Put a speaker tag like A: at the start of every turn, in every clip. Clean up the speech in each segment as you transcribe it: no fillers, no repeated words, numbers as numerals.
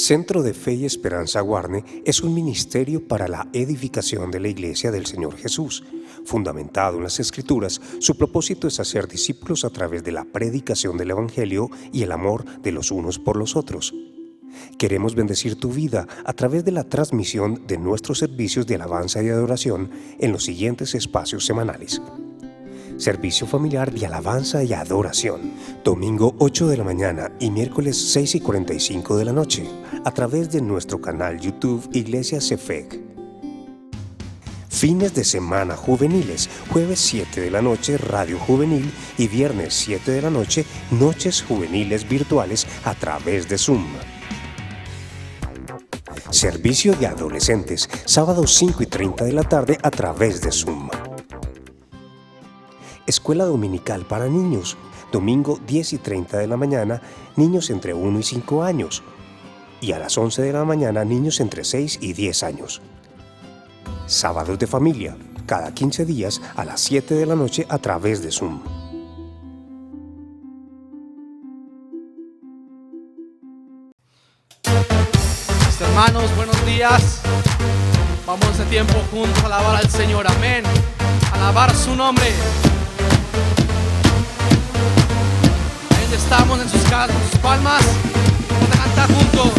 A: Centro de Fe y Esperanza Guarne es un ministerio para la edificación de la Iglesia del Señor Jesús. Fundamentado en las Escrituras, su propósito es hacer discípulos a través de la predicación del Evangelio y el amor de los unos por los otros. Queremos bendecir tu vida a través de la transmisión de nuestros servicios de alabanza y adoración en los siguientes espacios semanales. Servicio familiar de alabanza y adoración, domingo 8 de la mañana y miércoles 6:45 de la noche, a través de nuestro canal YouTube Iglesia CEFEC. Fines de semana juveniles, jueves 7 de la noche, Radio Juvenil, y viernes 7 de la noche, noches juveniles virtuales a través de Zoom. Servicio de adolescentes, sábado 5:30 de la tarde a través de Zoom. Escuela dominical para niños, domingo 10:30 de la mañana, niños entre 1 y 5 años. Y a las 11 de la mañana, niños entre 6 y 10 años. Sábados de familia, cada 15 días a las 7 de la noche a través de Zoom.
B: Hermanos, buenos días. Vamos a tiempo juntos a alabar al Señor, amén. Alabar su nombre. Ahí estamos en sus casas, sus palmas. Vamos a cantar juntos.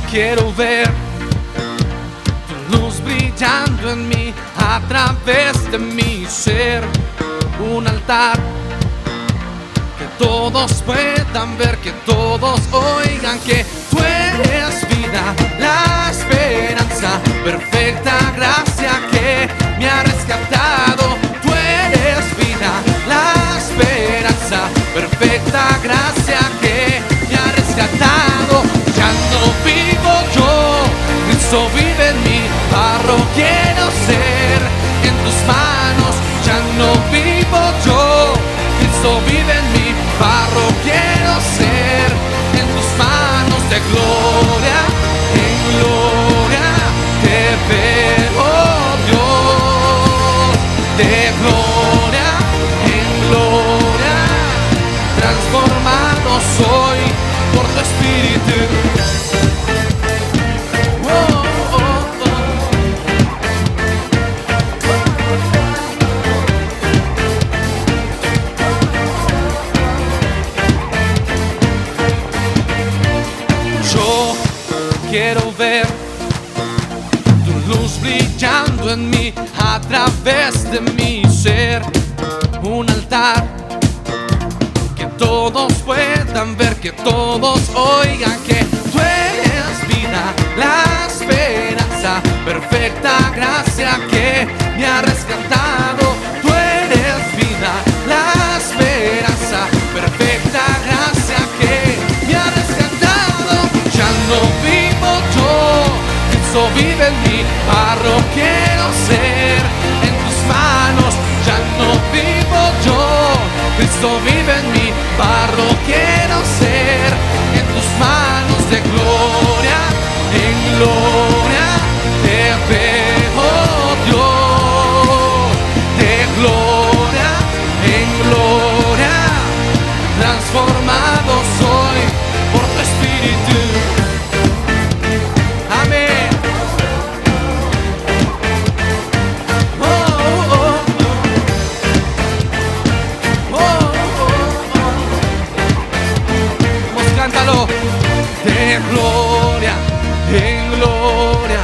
B: Quiero ver tu luz brillando en mí, a través de mi ser, un altar que todos puedan ver, que todos oigan que tú eres vida, la esperanza, perfecta gracia que me ha rescatado. Tú eres vida, la esperanza, perfecta gracia que me ha rescatado. Ya no vivo yo, Cristo vive en mí, barro quiero ser en tus manos. Ya no vivo yo, Cristo vive en mí, barro quiero ser en tus manos. De gloria en gloria te veo, Dios. De gloria en gloria transformado soy por tu Espíritu. Quiero ver tu luz brillando en mí, a través de mi ser, un altar que todos puedan ver, que todos oigan que tú eres vida, la esperanza, perfecta gracia que me ha rescatado. Tú eres vida, la esperanza, perfecta gracia que me ha rescatado. Ya no vivo yo, Cristo vive en mí, barro quiero ser en tus manos. Ya no vivo yo, Cristo vive en mí, barro quiero ser en tus manos. De gloria en gloria te veo, Dios. De gloria en gloria transformado soy por tu Espíritu. Amén. Oh, oh, oh. Oh, oh, oh. Vamos, cántalo. De gloria en gloria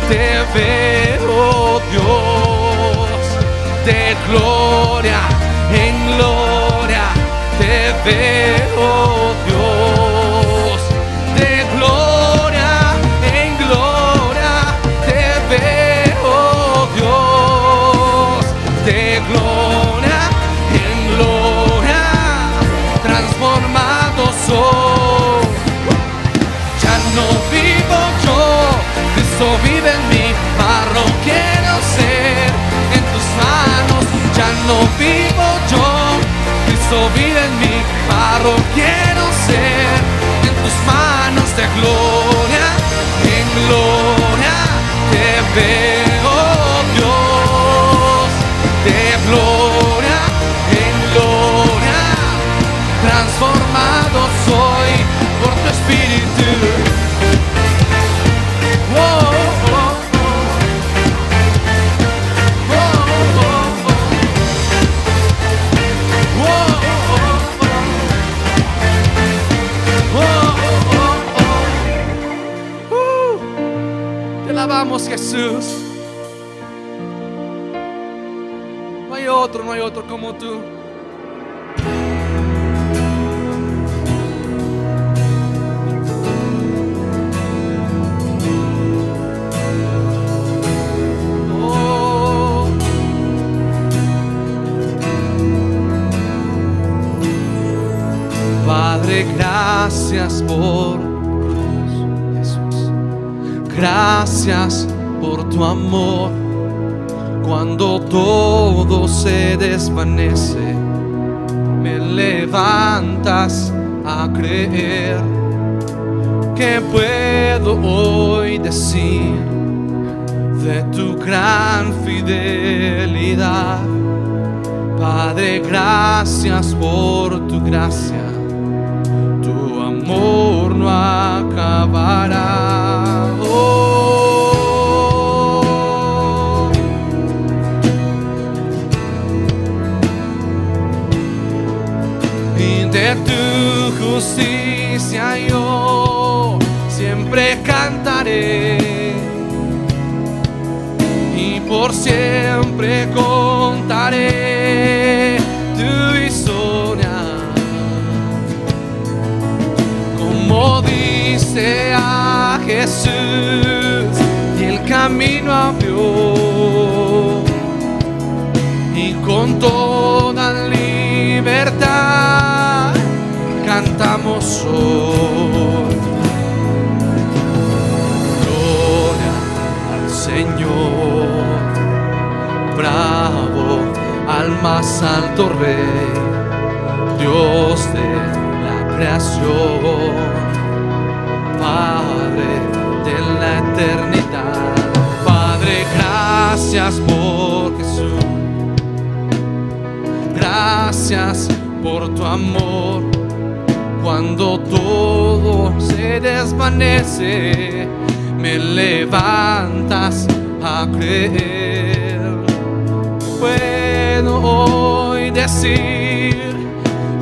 B: te veo, Dios. De gloria en gloria te veo, Dios. De gloria en gloria te veo, Dios. De gloria en gloria transformado soy. Ya no vivo yo, Cristo vive en mí, barro quiero ser en tus manos. Ya no vivo yo, Cristo vive en mí, barro quiero ser en tus manos. De Jesús. No hay otro como tú. Oh. Padre, gracias por Jesús. Gracias por tu amor. Cuando todo se desvanece, me levantas a creer que puedo hoy decir de tu gran fidelidad. Padre, gracias por tu gracia, tu amor no acabará. Oh. De tu justicia yo siempre cantaré y por siempre contaré tu historia. Como dice a Jesús y el camino abrió, y con toda libertad cantamos hoy. Gloria al Señor, bravo al más alto Rey, Dios de la creación, Padre de la eternidad. Padre, gracias por Jesús, gracias por tu amor. Cuando todo se desvanece, me levantas a creer. Puedo hoy decir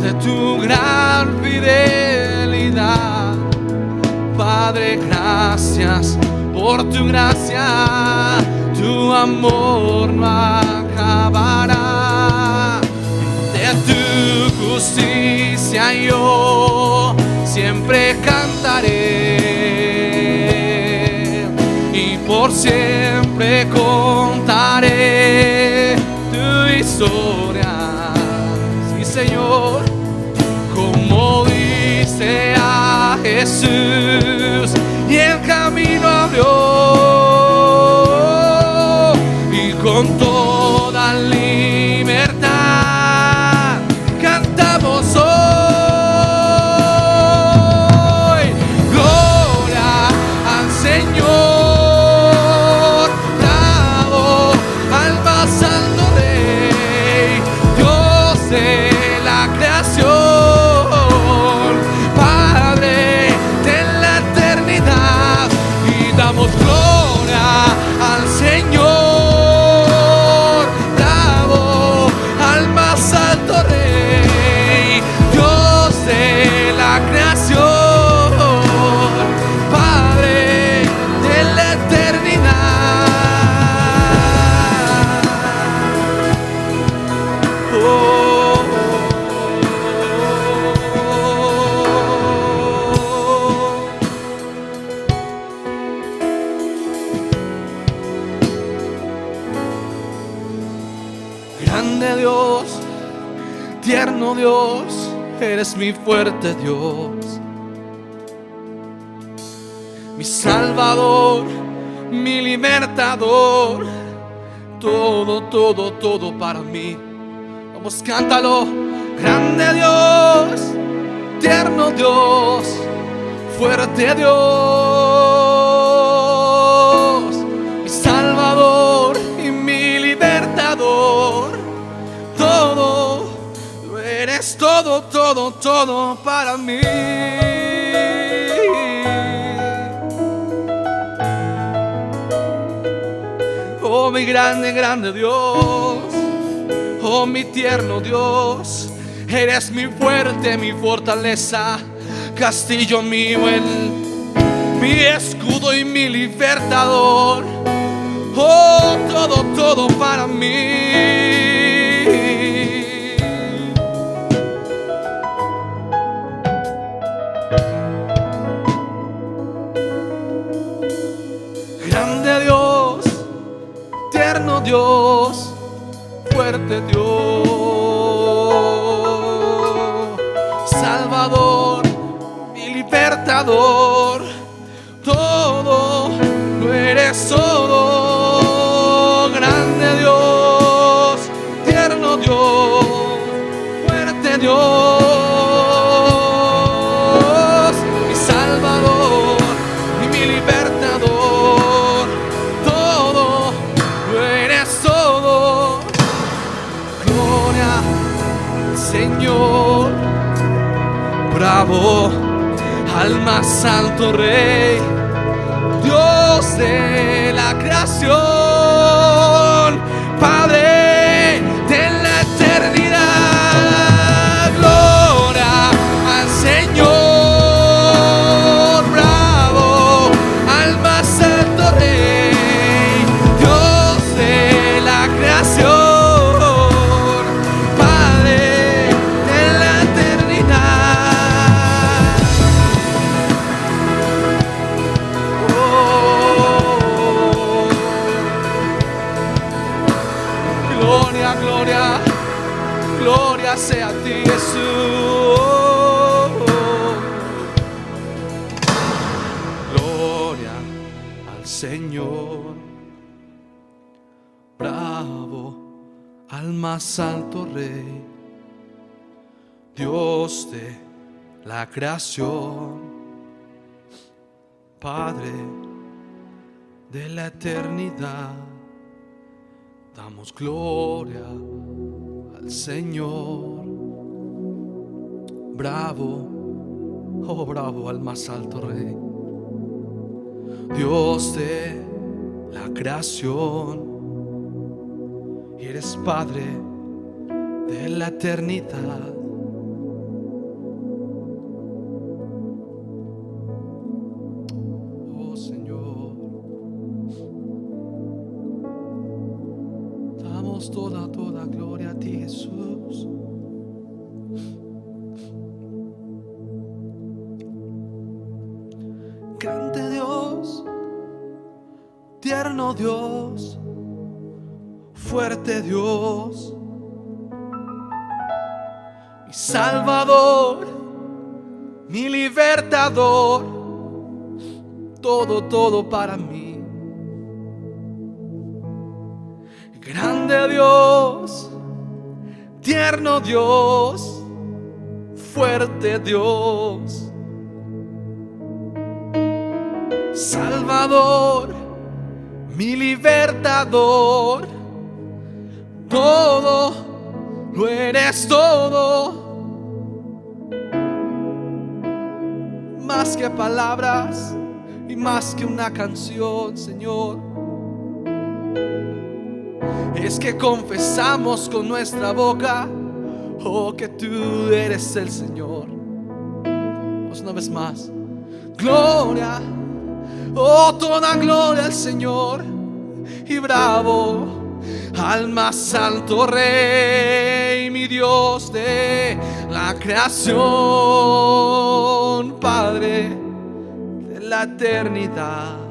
B: de tu gran fidelidad. Padre, gracias por tu gracia, tu amor no acabará. De tu justicia yo siempre cantaré y por siempre contaré tu historia. Sí, Señor, como dice a Jesús y el camino abrió, y con toda libertad cantamos hoy. Gloria al Señor, bravo al más alto Rey, Dios de la creación, Padre de la eternidad. Y damos gloria al Señor, bravo al más alto Rey, Dios de la creación, Padre de la eternidad. Oh. Grande Dios, tierno Dios, eres mi fuerte Dios, mi Salvador, mi libertador, todo, todo, todo para mí. Vamos, cántalo. Grande Dios, tierno Dios, fuerte Dios, mi Salvador y mi libertador, todo, tú eres todo, todo, todo para mí. Oh, mi grande, grande Dios, oh, mi tierno Dios, eres mi fuerte, mi fortaleza, castillo mío, mi escudo y mi libertador, Oh, todo, todo para mí. Grande Dios, tierno Dios, fuerte Dios, Salvador, mi libertador, todo lo eres todo. Grande Dios, tierno Dios, fuerte Dios, mi Salvador y mi libertador, todo lo eres todo. Gloria al Señor, bravo al más alto Rey, Dios de la creación, Padre de la eternidad. Gloria al Señor, bravo al más alto Rey, Dios de la creación, Padre de la eternidad. Gloria, gloria, gloria sea a ti, Jesús. Gloria al Señor, bravo al más alto Rey, Dios de la creación, Padre de la eternidad. Damos gloria al Señor, bravo, oh bravo al más alto Rey, Dios de la creación, y eres Padre de la eternidad. Oh Señor, damos toda gloria a ti, Jesús. Grande Dios, tierno Dios, fuerte Dios, mi Salvador, mi libertador, todo, todo para mí. Grande Dios, tierno Dios, fuerte Dios, Salvador, mi libertador, todo lo eres todo. Más que palabras y más que una canción, Señor, es que confesamos con nuestra boca, oh, que tú eres el Señor. Pues una vez más, gloria, oh, toda gloria al Señor, y bravo al más alto Rey, mi Dios de la creación, Padre de la eternidad.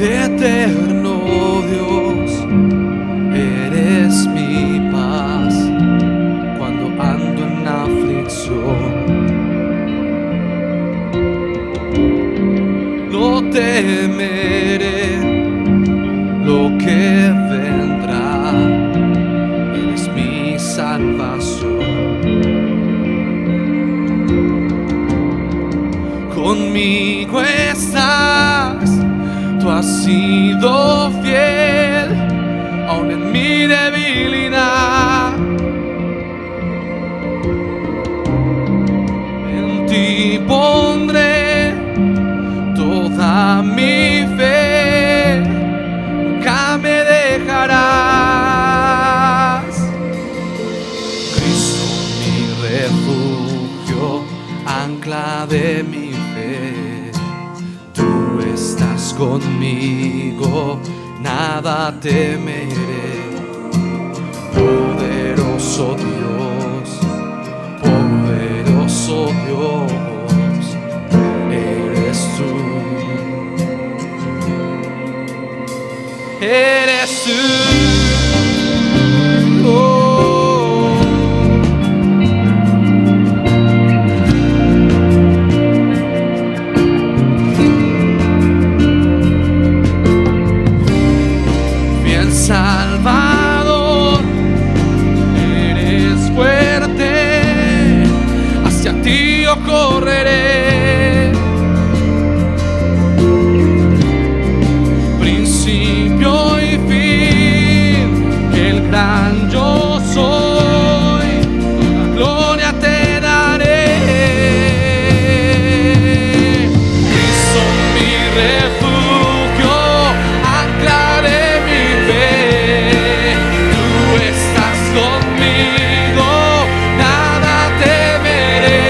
B: Eterno Dios, eres mi paz cuando ando en aflicción. No temeré lo que vendrá, eres mi salvación. Conmigo estás, tú has sido fiel, aun en mi debilidad. pondré toda mi fe, nunca me dejarás. Cristo, mi refugio, ancla de mi fe, tú estás conmigo, nada temeré. Poderoso Dios, poderoso Dios, eres tú. Eres tú. Oh. Fiel Salvador, eres fuerte, hacia ti yo correré. Principio y fin, el gran yo soy, toda gloria te daré. Cristo, mi refugio, ancla de mi fe, tú estás conmigo, nada temeré.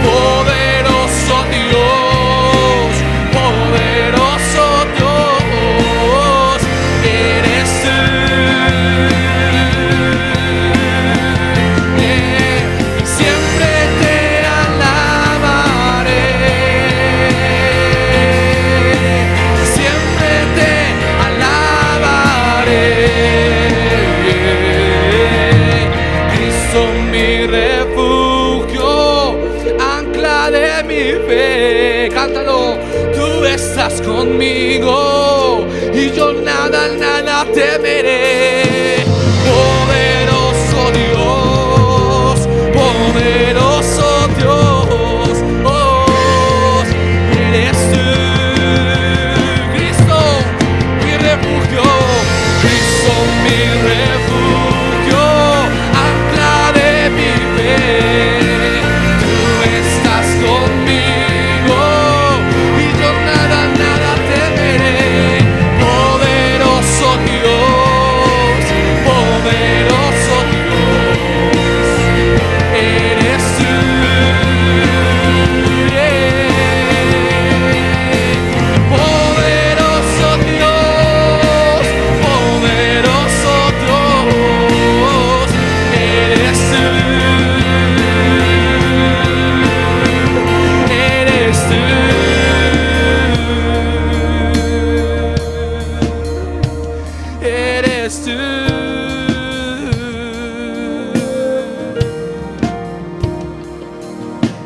B: Poderoso Dios, poderoso Dios, eres tú. Siempre te alabaré, siempre te alabaré. Cristo, mi refugio, ancla de mi fe, cántalo. Tú estás conmigo y yo nada, nada temeré. Poderoso Dios, poderoso Dios, oh, eres tú. Cristo, mi refugio, Cristo, mi refugio, ancla de mi fe, tú estás conmigo y yo nada, nada temeré. Poderoso Dios, poderoso Dios, eres tú. Poderoso Dios, poderoso Dios, eres tú. Eres tú. Eres tú.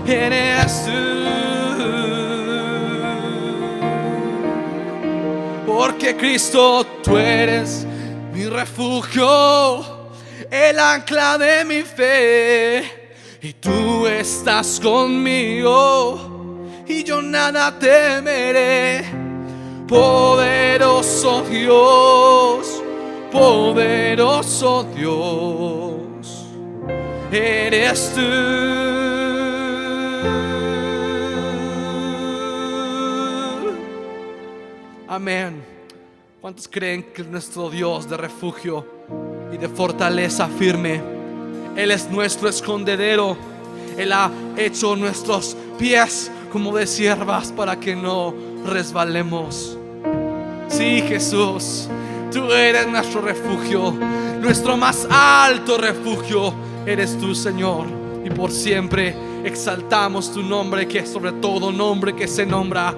B: Eres tú. Porque Cristo, tú eres mi refugio, el ancla de mi fe, y tú estás conmigo y yo nada temeré. Poderoso Dios, poderoso Dios, eres tú. Amén. ¿Cuántos creen que es nuestro Dios de refugio y de fortaleza firme? Él es nuestro escondedero. Él ha hecho nuestros pies como de siervas para que no resbalemos. Sí, Jesús, tú eres nuestro refugio, nuestro más alto refugio eres tú, Señor, y por siempre exaltamos tu nombre, que es sobre todo nombre que se nombra.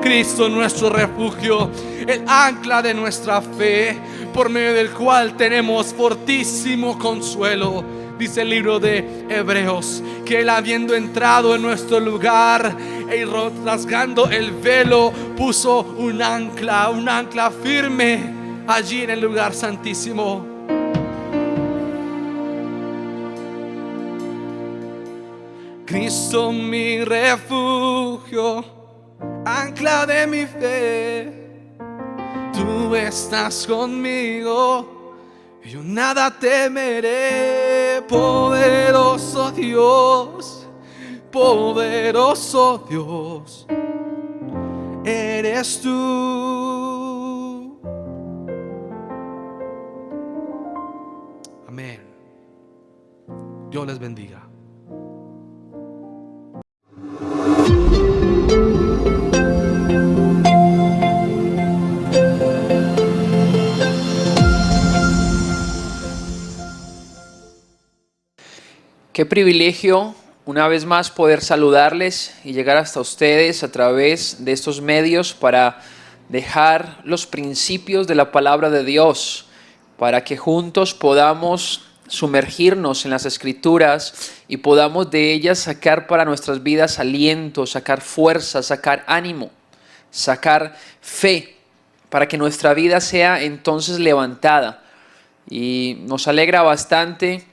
B: Cristo, nuestro refugio, el ancla de nuestra fe, por medio del cual tenemos fortísimo consuelo. Dice el libro de Hebreos que Él, habiendo entrado en nuestro lugar y rasgando el velo, puso un ancla firme allí en el lugar santísimo. Cristo, mi refugio, ancla de mi fe, tú estás conmigo y yo nada temeré. Poderoso Dios, poderoso Dios eres tú. Amén. Dios les bendiga.
C: Qué privilegio, una vez más, poder saludarles y llegar hasta ustedes a través de estos medios para dejar los principios de la palabra de Dios, para que juntos podamos sumergirnos en las Escrituras y podamos de ellas sacar para nuestras vidas aliento, sacar fuerza, sacar ánimo, sacar fe, para que nuestra vida sea entonces levantada. Y nos alegra bastante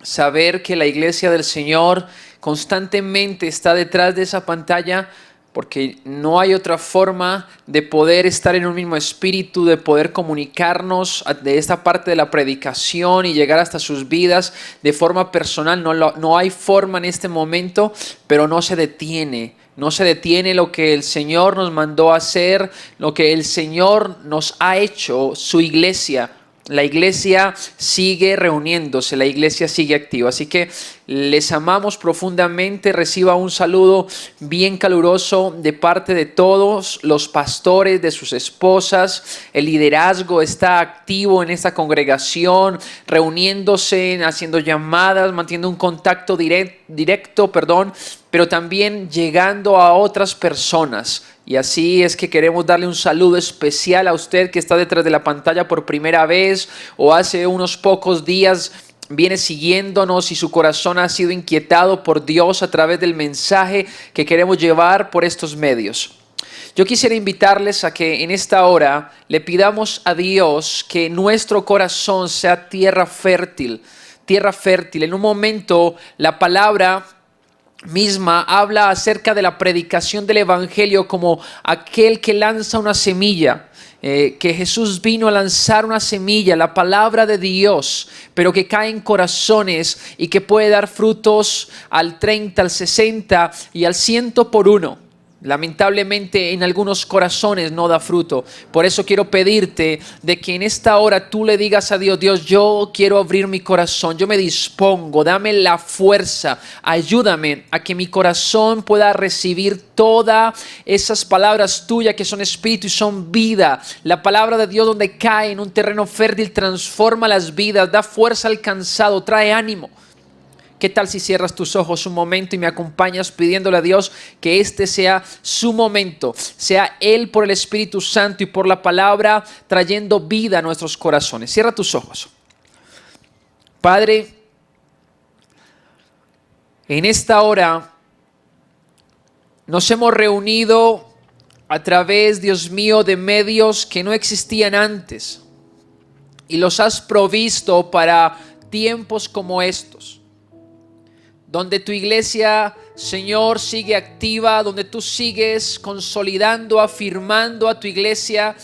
C: saber que la iglesia del Señor constantemente está detrás de esa pantalla, porque no hay otra forma de poder estar en un mismo espíritu, de poder comunicarnos de esta parte de la predicación y llegar hasta sus vidas de forma personal. No hay forma en este momento, pero no se detiene. No se detiene lo que el Señor nos mandó a hacer, lo que el Señor nos ha hecho, su iglesia. La iglesia sigue reuniéndose, la iglesia sigue activa. Así que les amamos profundamente. Reciba un saludo bien caluroso de parte de todos los pastores, de sus esposas. El liderazgo está activo en esta congregación, reuniéndose, haciendo llamadas, manteniendo un contacto directo, pero también llegando a otras personas. Y así es que queremos darle un saludo especial a usted que está detrás de la pantalla por primera vez o hace unos pocos días viene siguiéndonos y su corazón ha sido inquietado por Dios a través del mensaje que queremos llevar por estos medios. Yo quisiera invitarles a que en esta hora le pidamos a Dios que nuestro corazón sea tierra fértil. Tierra fértil. En un momento la palabra misma habla acerca de la predicación del evangelio como aquel que lanza una semilla, que Jesús vino a lanzar una semilla, la palabra de Dios, pero que cae en corazones y que puede dar frutos al 30, al 60 y al 100 por uno. Lamentablemente en algunos corazones no da fruto. Por eso quiero pedirte de que en esta hora tú le digas a Dios: Dios, yo quiero abrir mi corazón, yo me dispongo, dame la fuerza, ayúdame a que mi corazón pueda recibir todas esas palabras tuyas que son espíritu y son vida. La palabra de Dios donde cae en un terreno fértil transforma las vidas, da fuerza al cansado, trae ánimo. ¿Qué tal si cierras tus ojos un momento y me acompañas pidiéndole a Dios que este sea su momento, sea Él por el Espíritu Santo y por la palabra trayendo vida a nuestros corazones? Cierra tus ojos. Padre, en esta hora nos hemos reunido a través, Dios mío, de medios que no existían antes y los has provisto para tiempos como estos, donde tu iglesia, Señor, sigue activa, donde tú sigues consolidando, afirmando a tu iglesia.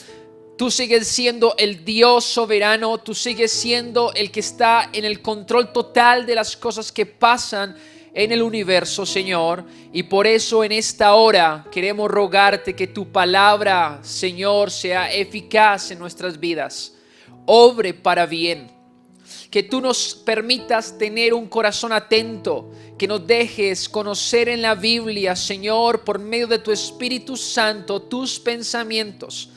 C: Tú sigues siendo el Dios soberano, tú sigues siendo el que está en el control total de las cosas que pasan en el universo, Señor. Y por eso en esta hora queremos rogarte que tu palabra, Señor, sea eficaz en nuestras vidas, obre para bien. Que tú nos permitas tener un corazón atento, que nos dejes conocer en la Biblia, Señor, por medio de tu Espíritu Santo, tus pensamientos.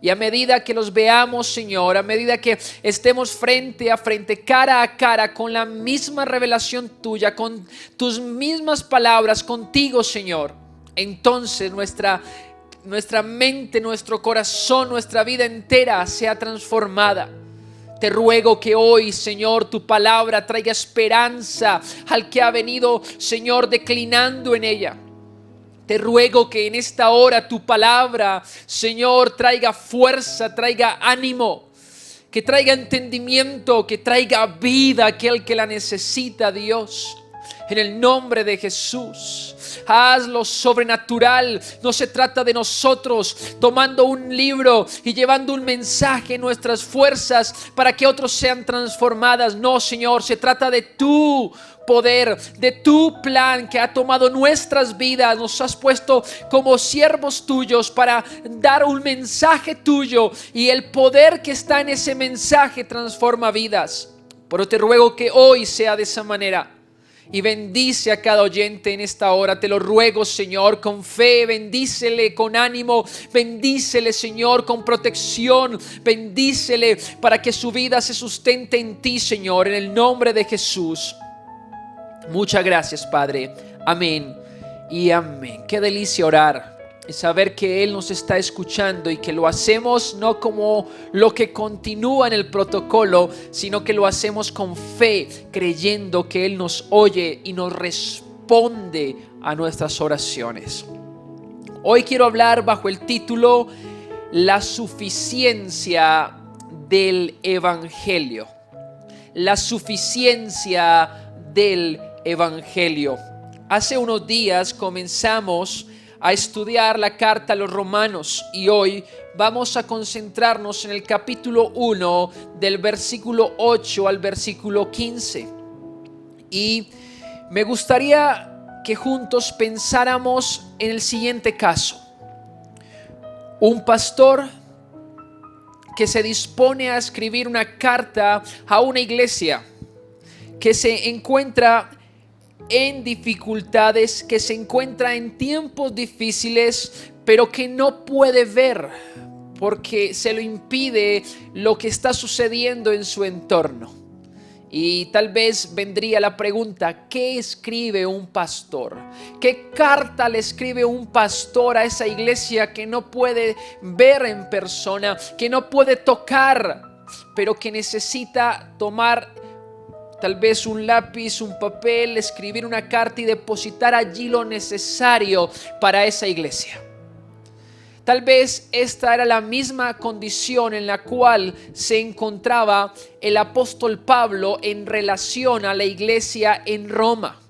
C: Y a medida que los veamos, Señor, a medida que estemos frente a frente, cara a cara, con la misma revelación tuya, con tus mismas palabras, contigo, Señor, entonces nuestra mente, nuestro corazón, nuestra vida entera sea transformada. Te ruego que hoy, Señor, tu palabra traiga esperanza al que ha venido, Señor, declinando en ella. Te ruego que en esta hora tu palabra, Señor, traiga fuerza, traiga ánimo, que traiga entendimiento, que traiga vida a aquel que la necesita, Dios. En el nombre de Jesús, haz lo sobrenatural. No se trata de nosotros tomando un libro y llevando un mensaje en nuestras fuerzas para que otros sean transformadas. No, Señor, se trata de tu poder, de tu plan que ha tomado nuestras vidas. Nos has puesto como siervos tuyos para dar un mensaje tuyo, y el poder que está en ese mensaje transforma vidas. Pero te ruego que hoy sea de esa manera. Y bendice a cada oyente en esta hora. Te lo ruego, Señor, con fe. Bendícele con ánimo. Bendícele, Señor, con protección. Bendícele para que su vida se sustente en ti, Señor, en el nombre de Jesús. Muchas gracias, Padre. Amén y amén. Qué delicia orar y saber que Él nos está escuchando, y que lo hacemos no como lo que continúa en el protocolo, sino que lo hacemos con fe, creyendo que Él nos oye y nos responde a nuestras oraciones. Hoy quiero hablar bajo el título La suficiencia del Evangelio. La suficiencia del Evangelio. Hace unos días comenzamos a estudiar la carta a los Romanos, y hoy vamos a concentrarnos en el capítulo 1 del versículo 8 al versículo 15. Y me gustaría que juntos pensáramos en el siguiente caso. Un pastor que se dispone a escribir una carta a una iglesia que se encuentra en dificultades, que se encuentra en tiempos difíciles, pero que no puede ver porque se lo impide lo que está sucediendo en su entorno. Y tal vez vendría la pregunta: ¿qué escribe un pastor? ¿Qué carta le escribe un pastor a esa iglesia que no puede ver en persona, que no puede tocar, pero que necesita tomar tal vez un lápiz, un papel, escribir una carta y depositar allí lo necesario para esa iglesia? Tal vez esta era la misma condición en la cual se encontraba el apóstol Pablo en relación a la iglesia en Roma.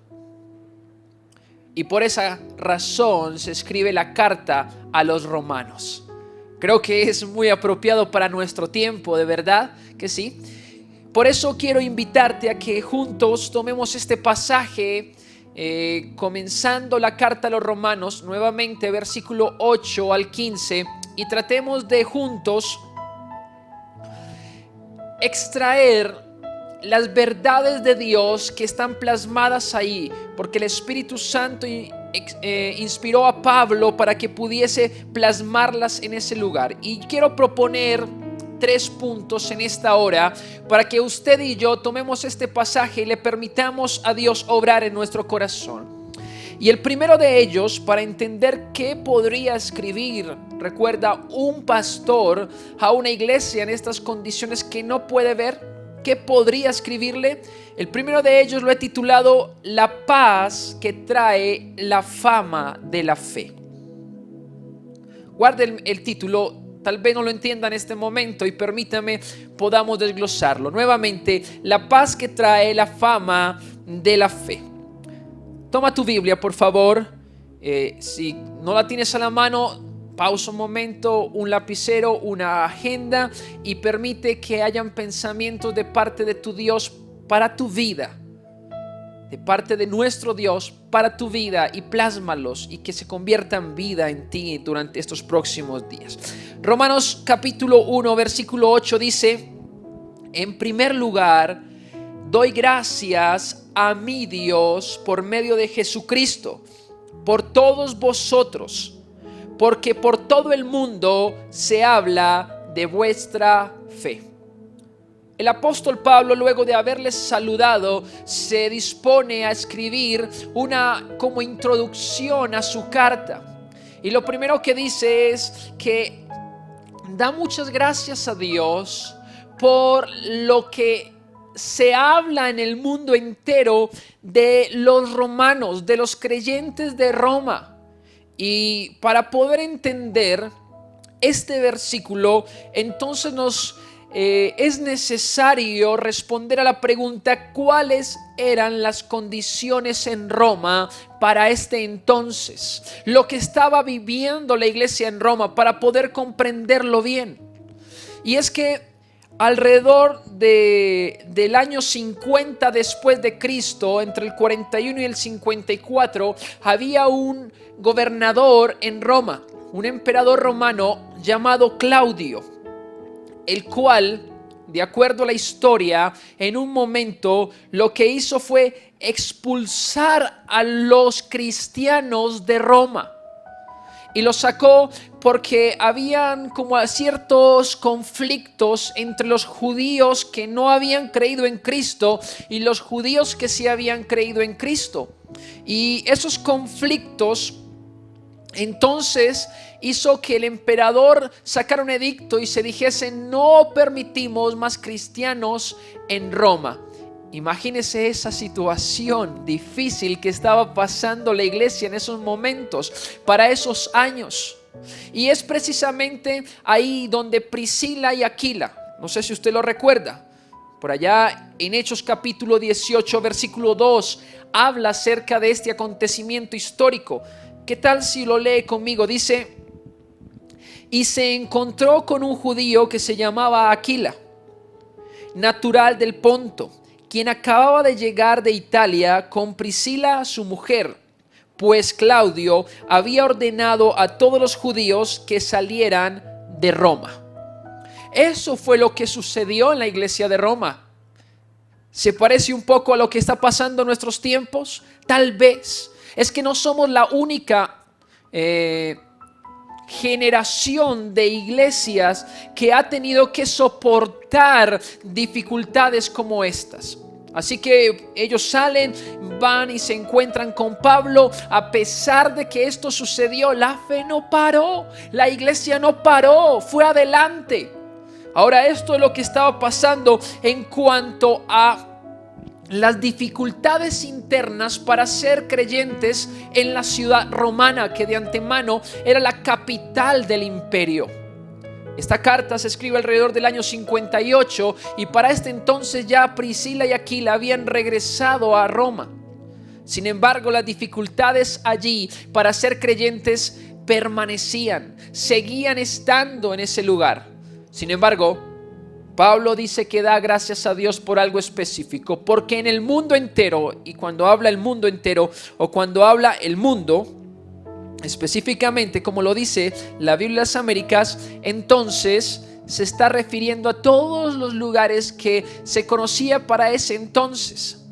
C: Y por esa razón se escribe la carta a los romanos. Creo que es muy apropiado para nuestro tiempo, de verdad que sí. Por eso quiero invitarte a que juntos tomemos este pasaje, comenzando la carta a los Romanos, nuevamente versículo 8 al 15, y tratemos de juntos extraer las verdades de Dios que están plasmadas ahí, porque el Espíritu Santo inspiró a Pablo para que pudiese plasmarlas en ese lugar. Y quiero proponer 3 puntos en esta hora para que usted y yo tomemos este pasaje y le permitamos a Dios obrar en nuestro corazón. Y el primero de ellos, para entender qué podría escribir, recuerda, un pastor a una iglesia en estas condiciones que no puede ver, ¿qué podría escribirle? El primero de ellos lo he titulado La paz que trae la fama de la fe. Guarde el título. Tal vez no lo entienda en este momento y permítame podamos desglosarlo. Nuevamente, la paz que trae la fama de la fe. Toma tu Biblia, por favor. Si no la tienes a la mano, pausa un momento, un lapicero, una agenda, y permite que hayan pensamientos de parte de tu Dios para tu vida. De parte de nuestro Dios para tu vida, y plásmalos y que se conviertan vida en ti durante estos próximos días. Romanos capítulo 1 versículo 8 dice: en primer lugar, doy gracias a mi Dios por medio de Jesucristo, por todos vosotros, porque por todo el mundo se habla de vuestra fe. El apóstol Pablo, luego de haberles saludado, se dispone a escribir una como introducción a su carta. Y lo primero que dice es que da muchas gracias a Dios por lo que se habla en el mundo entero de los romanos, de los creyentes de Roma. Y para poder entender este versículo, entonces nos es necesario responder a la pregunta: ¿cuáles eran las condiciones en Roma para este entonces? Lo que estaba viviendo la iglesia en Roma, para poder comprenderlo bien. Y es que alrededor del año 50 después de Cristo, entre el 41 y el 54, había un gobernador en Roma, un emperador romano llamado Claudio, el cual, de acuerdo a la historia, en un momento lo que hizo fue expulsar a los cristianos de Roma. Y los sacó porque habían como ciertos conflictos entre los judíos que no habían creído en Cristo y los judíos que sí habían creído en Cristo. Y esos conflictos entonces hizo que el emperador sacara un edicto y se dijese: no permitimos más cristianos en Roma. Imagínese esa situación difícil que estaba pasando la iglesia en esos momentos, para esos años. Y es precisamente ahí donde Priscila y Aquila, no sé si usted lo recuerda, por allá en Hechos capítulo 18 versículo 2, habla acerca de este acontecimiento histórico. ¿Qué tal si lo lee conmigo? Dice: y se encontró con un judío que se llamaba Aquila, natural del Ponto, quien acababa de llegar de Italia con Priscila su mujer, pues Claudio había ordenado a todos los judíos que salieran de Roma. Eso fue lo que sucedió en la iglesia de Roma. ¿Se parece un poco a lo que está pasando en nuestros tiempos? Tal vez. Es que no somos la única generación de iglesias que ha tenido que soportar dificultades como estas. Así que ellos salen, van y se encuentran con Pablo. A pesar de que esto sucedió, la fe no paró, la iglesia no paró, fue adelante. Ahora, esto es lo que estaba pasando en cuanto a las dificultades internas para ser creyentes en la ciudad romana, que de antemano era la capital del imperio. Esta carta se escribe alrededor del año 58 y para este entonces ya Priscila y Aquila habían regresado a Roma. Sin embargo, las dificultades allí para ser creyentes permanecían, seguían estando en ese lugar. Sin embargo, Pablo dice que da gracias a Dios por algo específico, porque en el mundo entero, y cuando habla el mundo entero o cuando habla el mundo, específicamente como lo dice la Biblia de las Américas, entonces se está refiriendo a todos los lugares que se conocía para ese entonces.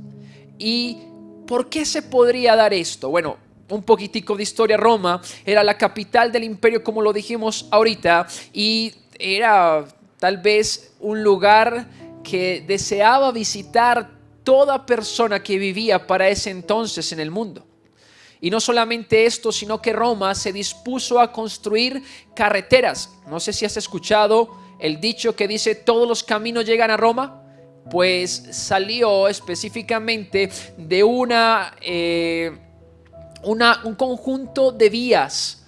C: ¿Y por qué se podría dar esto? Bueno, un poquitico de historia. Roma era la capital del imperio, como lo dijimos ahorita, y era tal vez un lugar que deseaba visitar toda persona que vivía para ese entonces en el mundo. Y no solamente esto, sino que Roma se dispuso a construir carreteras. No sé si has escuchado el dicho que dice: todos los caminos llegan a Roma. Pues salió específicamente de un conjunto de vías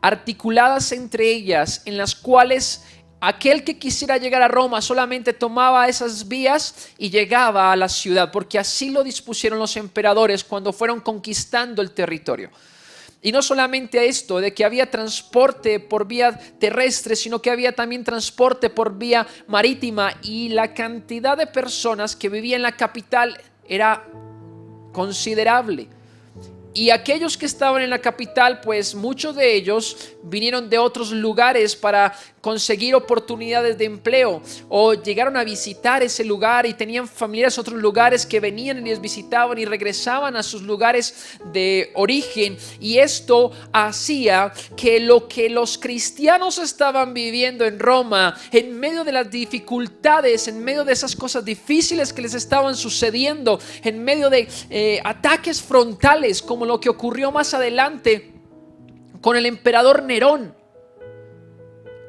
C: articuladas entre ellas, en las cuales aquel que quisiera llegar a Roma solamente tomaba esas vías y llegaba a la ciudad, porque así lo dispusieron los emperadores cuando fueron conquistando el territorio. Y no solamente esto, de que había transporte por vía terrestre, sino que había también transporte por vía marítima, y la cantidad de personas que vivían en la capital era considerable. Y aquellos que estaban en la capital, pues muchos de ellos vinieron de otros lugares para conseguir oportunidades de empleo, o llegaron a visitar ese lugar y tenían familiares en otros lugares que venían y les visitaban y regresaban a sus lugares de origen. Y esto hacía que lo que los cristianos estaban viviendo en Roma, en medio de las dificultades, en medio de esas cosas difíciles que les estaban sucediendo, en medio de ataques frontales como lo que ocurrió más adelante con el emperador Nerón,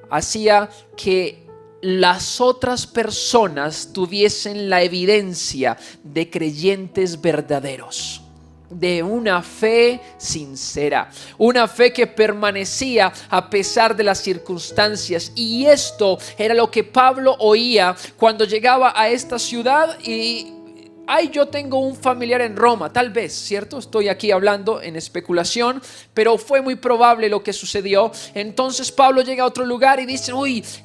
C: hacía que las otras personas tuviesen la evidencia de creyentes verdaderos. de una fe sincera, una fe que permanecía a pesar de las circunstancias. Y esto era lo que Pablo oía cuando llegaba a esta ciudad y yo tengo un familiar en Roma, tal vez, ¿cierto? Estoy aquí hablando en especulación, pero fue muy probable lo que sucedió. Entonces Pablo llega a otro lugar y dice,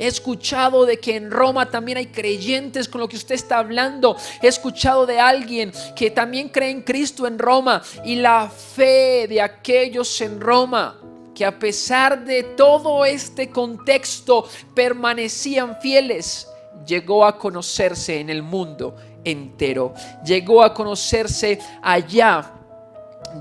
C: he escuchado de que en Roma también hay creyentes con lo que usted está hablando. He escuchado de alguien que también cree en Cristo en Roma, y la fe de aquellos en Roma, que a pesar de todo este contexto permanecían fieles, llegó a conocerse en el mundo entero. Llegó a conocerse allá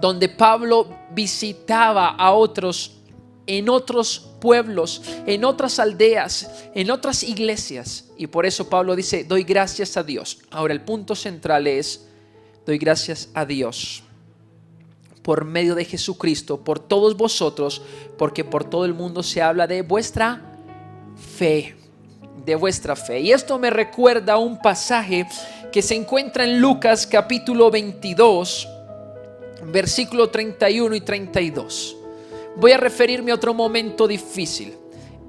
C: donde Pablo visitaba a otros, en otros pueblos, en otras aldeas, en otras iglesias. Y por eso Pablo dice, doy gracias a Dios. Ahora el punto central es, doy gracias a Dios por medio de Jesucristo, por todos vosotros, porque por todo el mundo se habla de vuestra fe. De vuestra fe. Y esto me recuerda a un pasaje que se encuentra en Lucas capítulo 22, versículo 31 y 32. Voy a referirme a otro momento difícil.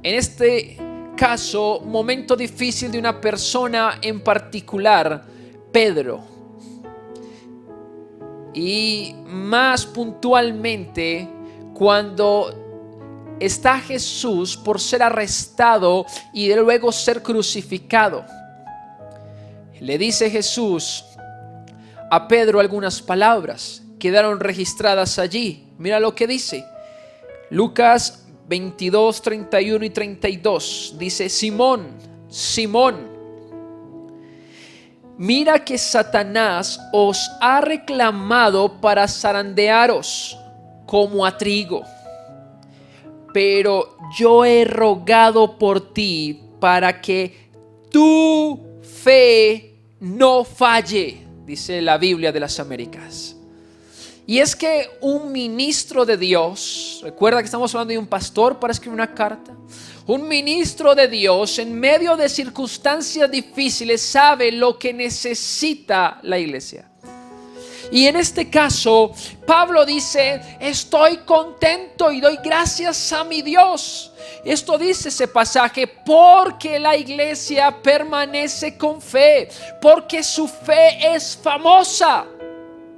C: En este caso, momento difícil de una persona en particular, Pedro. Y más puntualmente, cuando está Jesús por ser arrestado y de luego ser crucificado. Le dice Jesús a Pedro algunas palabras, quedaron registradas allí. Mira lo que dice. Lucas 22, 31 y 32. Dice, Simón, Simón, mira que Satanás os ha reclamado para zarandearos como a trigo. Pero yo he rogado por ti para que tu fe no falle, dice la Biblia de las Américas. Y es que un ministro de Dios, recuerda que estamos hablando de un pastor para escribir una carta, un ministro de Dios en medio de circunstancias difíciles sabe lo que necesita la iglesia. Y en este caso, Pablo dice, estoy contento y doy gracias a mi Dios. Esto dice ese pasaje, porque la iglesia permanece con fe, porque su fe es famosa.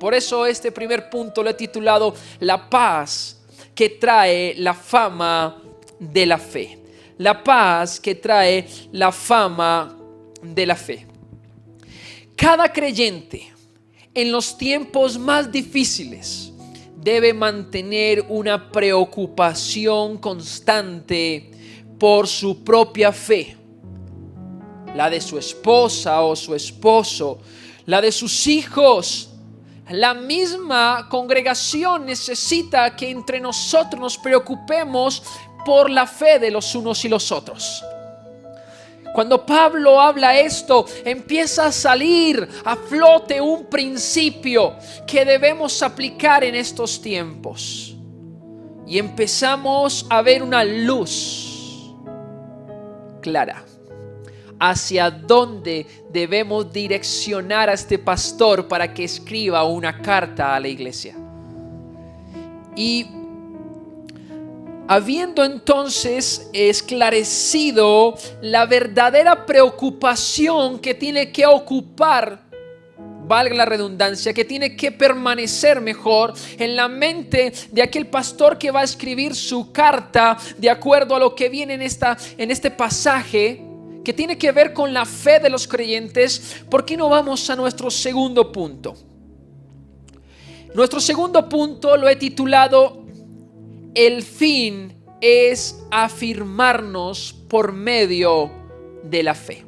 C: Por eso este primer punto lo he titulado La paz que trae la fama de la fe. La paz que trae la fama de la fe. Cada creyente en los tiempos más difíciles debe mantener una preocupación constante por su propia fe, la de su esposa o su esposo, la de sus hijos. La misma congregación necesita que entre nosotros nos preocupemos por la fe de los unos y los otros. Cuando Pablo habla esto, empieza a salir a flote un principio que debemos aplicar en estos tiempos. Y empezamos a ver una luz clara hacia dónde debemos direccionar a este pastor para que escriba una carta a la iglesia. Y habiendo entonces esclarecido la verdadera preocupación que tiene que ocupar, valga la redundancia, que tiene que permanecer mejor en la mente de aquel pastor que va a escribir su carta de acuerdo a lo que viene en este pasaje, que tiene que ver con la fe de los creyentes, ¿por qué no vamos a nuestro segundo punto? Nuestro segundo punto lo he titulado El fin es afirmarnos por medio de la fe.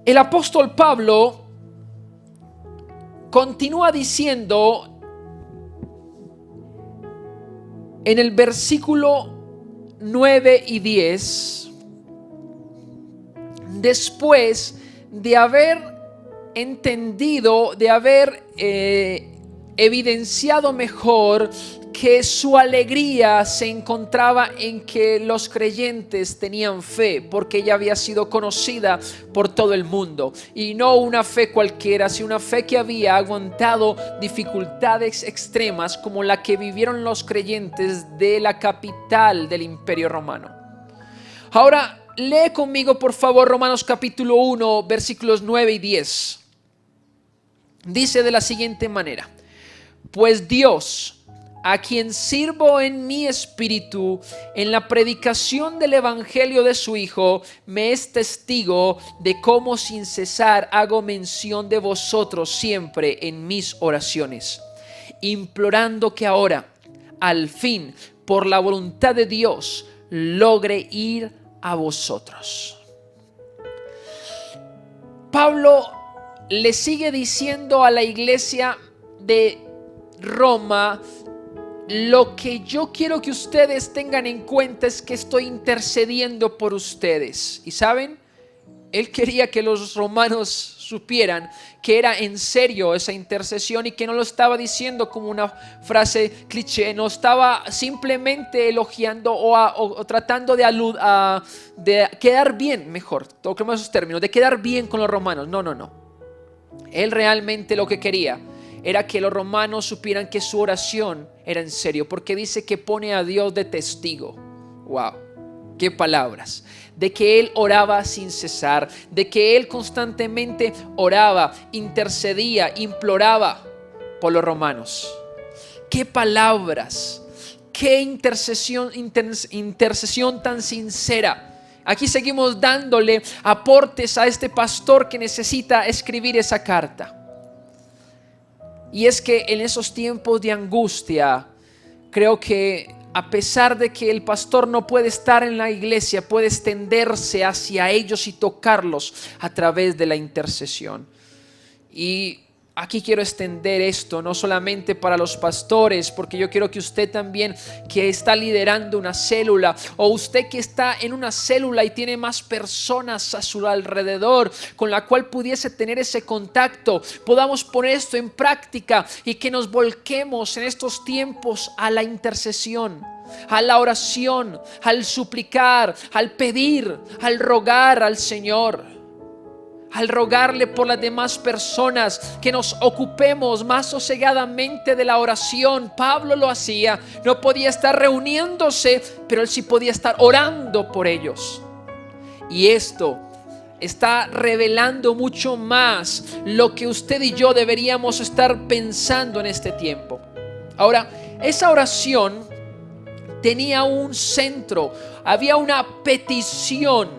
C: El apóstol Pablo continúa diciendo en el versículo 9 y 10, después de haber entendido, de haber evidenciado mejor que su alegría se encontraba en que los creyentes tenían fe, porque ella había sido conocida por todo el mundo, y no una fe cualquiera, sino una fe que había aguantado dificultades extremas como la que vivieron los creyentes de la capital del Imperio Romano. Ahora lee conmigo por favor Romanos capítulo 1 versículos 9 y 10. Dice de la siguiente manera: pues Dios, a quien sirvo en mi espíritu en la predicación del evangelio de su Hijo, me es testigo de cómo sin cesar hago mención de vosotros siempre en mis oraciones, implorando que ahora, al fin, por la voluntad de Dios, logre ir a vosotros. Pablo le sigue diciendo a la iglesia de Roma: lo que yo quiero que ustedes tengan en cuenta es que estoy intercediendo por ustedes. Y saben, él quería que los romanos supieran que era en serio esa intercesión y que no lo estaba diciendo como una frase cliché, no estaba simplemente elogiando o tratando de quedar bien, mejor, toquemos esos términos, de quedar bien con los romanos. No. Él realmente lo que quería era que los romanos supieran que su oración era en serio, porque dice que pone a Dios de testigo. ¡Wow! ¡Qué palabras! De que él oraba sin cesar, de que él constantemente oraba, intercedía, imploraba por los romanos. ¡Qué palabras! ¡Qué intercesión tan sincera! Aquí seguimos dándole aportes a este pastor que necesita escribir esa carta. Y es que en esos tiempos de angustia, creo que a pesar de que el pastor no puede estar en la iglesia, puede extenderse hacia ellos y tocarlos a través de la intercesión. Y aquí quiero extender esto no solamente para los pastores, porque yo quiero que usted también, que está liderando una célula, o usted que está en una célula y tiene más personas a su alrededor con la cual pudiese tener ese contacto, podamos poner esto en práctica y que nos volquemos en estos tiempos a la intercesión, a la oración, al suplicar, al pedir, al rogar al Señor, al rogarle por las demás personas, que nos ocupemos más sosegadamente de la oración. Pablo lo hacía, no podía estar reuniéndose, pero él sí podía estar orando por ellos. Y esto está revelando mucho más lo que usted y yo deberíamos estar pensando en este tiempo. Ahora, esa oración tenía un centro, había una petición.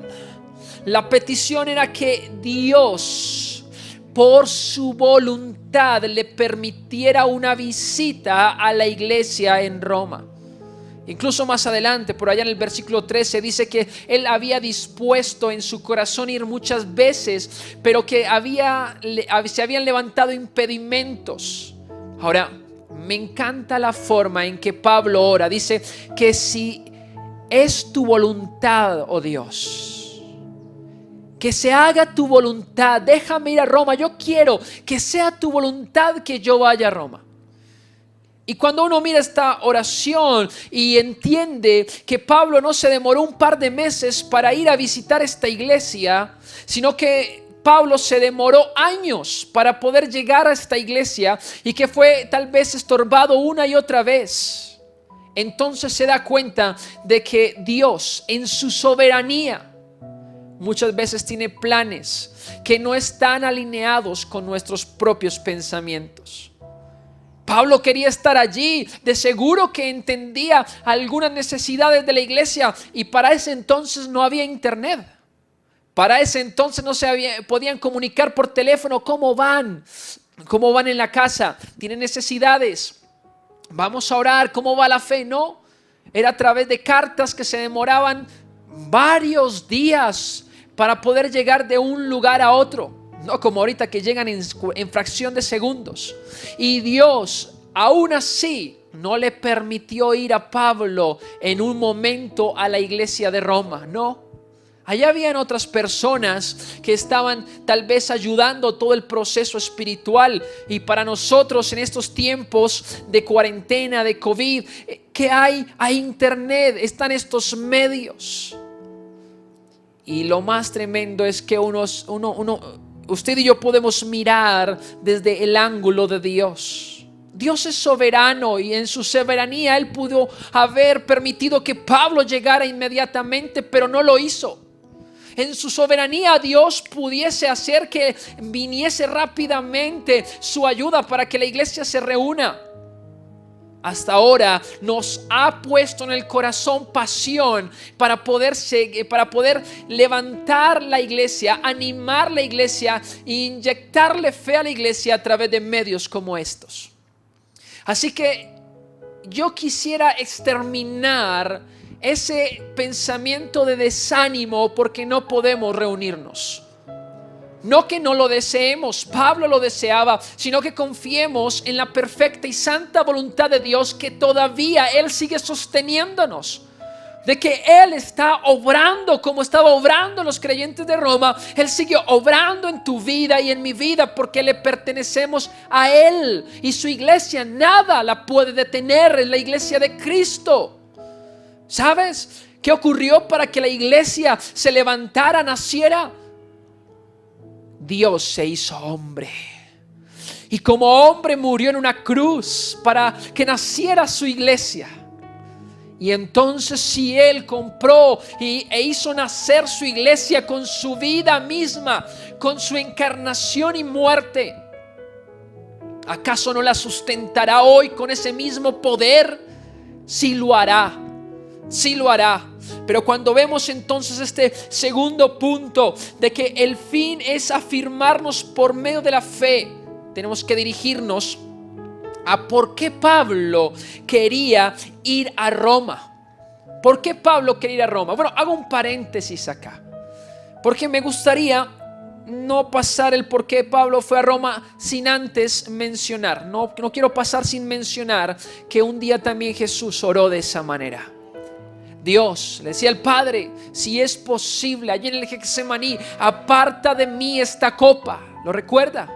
C: La petición era que Dios, por su voluntad, le permitiera una visita a la iglesia en Roma. Incluso más adelante, por allá en el versículo 13, dice que él había dispuesto en su corazón ir muchas veces, pero que se habían levantado impedimentos. Ahora, me encanta la forma en que Pablo ora. Dice que si es tu voluntad, oh Dios, que se haga tu voluntad, déjame ir a Roma, yo quiero que sea tu voluntad que yo vaya a Roma. Y cuando uno mira esta oración y entiende que Pablo no se demoró un par de meses para ir a visitar esta iglesia, sino que Pablo se demoró años para poder llegar a esta iglesia y que fue tal vez estorbado una y otra vez, entonces se da cuenta de que Dios en su soberanía muchas veces tiene planes que no están alineados con nuestros propios pensamientos. Pablo quería estar allí, de seguro que entendía algunas necesidades de la iglesia, y para ese entonces no había internet. Para ese entonces no podían comunicar por teléfono. ¿Cómo van en la casa? ¿Tienen necesidades? Vamos a orar. ¿Cómo va la fe? No, era a través de cartas que se demoraban varios días para poder llegar de un lugar a otro, no como ahorita que llegan en fracción de segundos. Y Dios aún así no le permitió ir a Pablo en un momento a la iglesia de Roma, no. Allá habían otras personas que estaban tal vez ayudando todo el proceso espiritual. Y para nosotros en estos tiempos de cuarentena, de COVID, ¿qué hay? Hay internet, están estos medios. Y lo más tremendo es que usted y yo podemos mirar desde el ángulo de Dios. Dios es soberano y en su soberanía Él pudo haber permitido que Pablo llegara inmediatamente, pero no lo hizo. En su soberanía Dios pudiese hacer que viniese rápidamente su ayuda para que la iglesia se reúna. Hasta ahora nos ha puesto en el corazón pasión para poder levantar la iglesia, animar la iglesia e inyectarle fe a la iglesia a través de medios como estos. Así que yo quisiera exterminar ese pensamiento de desánimo porque no podemos reunirnos. No que no lo deseemos, Pablo lo deseaba, sino que confiemos en la perfecta y santa voluntad de Dios, que todavía Él sigue sosteniéndonos. De que Él está obrando como estaba obrando en los creyentes de Roma. Él sigue obrando en tu vida y en mi vida porque le pertenecemos a Él. Y su iglesia nada la puede detener, es la iglesia de Cristo. ¿Sabes qué ocurrió para que la iglesia se levantara, naciera? Dios se hizo hombre. Y como hombre murió en una cruz para que naciera su iglesia. Y entonces si Él compró e hizo nacer su iglesia con su vida misma, con su encarnación y muerte, ¿acaso no la sustentará hoy con ese mismo poder? Sí lo hará, sí lo hará. Pero cuando vemos entonces este segundo punto de que el fin es afirmarnos por medio de la fe, tenemos que dirigirnos a por qué Pablo quería ir a Roma. ¿Por qué Pablo quería ir a Roma? Bueno, hago un paréntesis acá, porque me gustaría no pasar el por qué Pablo fue a Roma sin antes mencionar. No quiero pasar sin mencionar que un día también Jesús oró de esa manera. Dios le decía al Padre, si es posible, allí en el Getsemaní, aparta de mí esta copa. ¿Lo recuerda?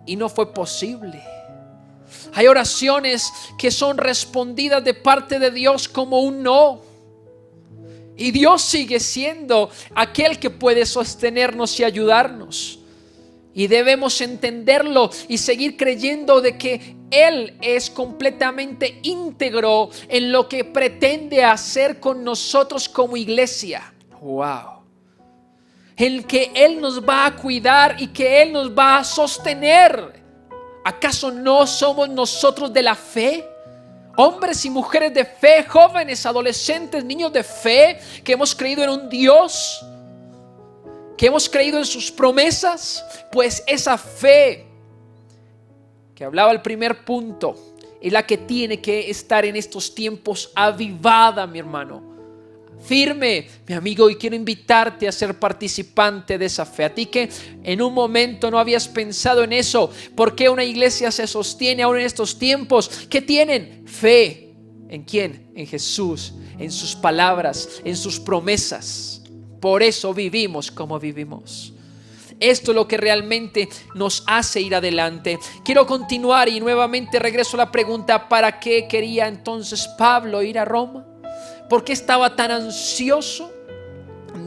C: Y no fue posible. Hay oraciones que son respondidas de parte de Dios como un no. Y Dios sigue siendo aquel que puede sostenernos y ayudarnos. Y debemos entenderlo y seguir creyendo de que Él es completamente íntegro en lo que pretende hacer con nosotros como iglesia. Wow. En que Él nos va a cuidar y que Él nos va a sostener. ¿Acaso no somos nosotros de la fe? Hombres y mujeres de fe, jóvenes, adolescentes, niños de fe, que hemos creído en un Dios, que hemos creído en sus promesas. Pues esa fe que hablaba el primer punto es la que tiene que estar en estos tiempos avivada, mi hermano. Firme, mi amigo, y quiero invitarte a ser participante de esa fe. A ti que en un momento no habías pensado en eso. ¿Por qué una iglesia se sostiene aún en estos tiempos? ¿Qué tienen? Fe. ¿En quién? En Jesús, en sus palabras, en sus promesas. Por eso vivimos como vivimos. Esto es lo que realmente nos hace ir adelante. Quiero continuar y nuevamente regreso a la pregunta: ¿para qué quería entonces Pablo ir a Roma? ¿Por qué estaba tan ansioso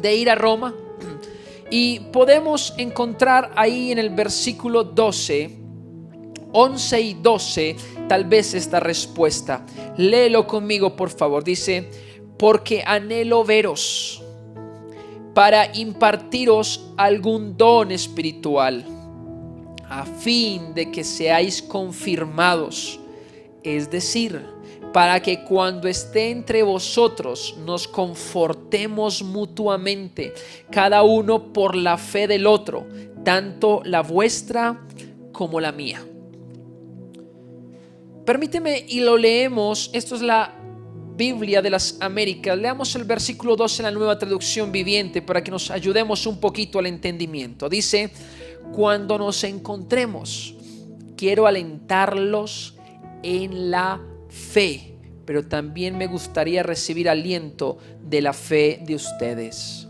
C: de ir a Roma? Y podemos encontrar ahí en el versículo 12, 11 y 12, tal vez esta respuesta. Léelo conmigo, por favor. Dice: porque anhelo veros para impartiros algún don espiritual, a fin de que seáis confirmados, es decir, para que cuando esté entre vosotros nos confortemos mutuamente, cada uno por la fe del otro, tanto la vuestra como la mía. Permíteme y lo leemos. Esto es la Biblia de las Américas. Leamos el versículo 2 en la Nueva Traducción Viviente para que nos ayudemos un poquito al entendimiento. Dice: cuando nos encontremos, quiero alentarlos en la fe, pero también me gustaría recibir aliento de la fe de ustedes.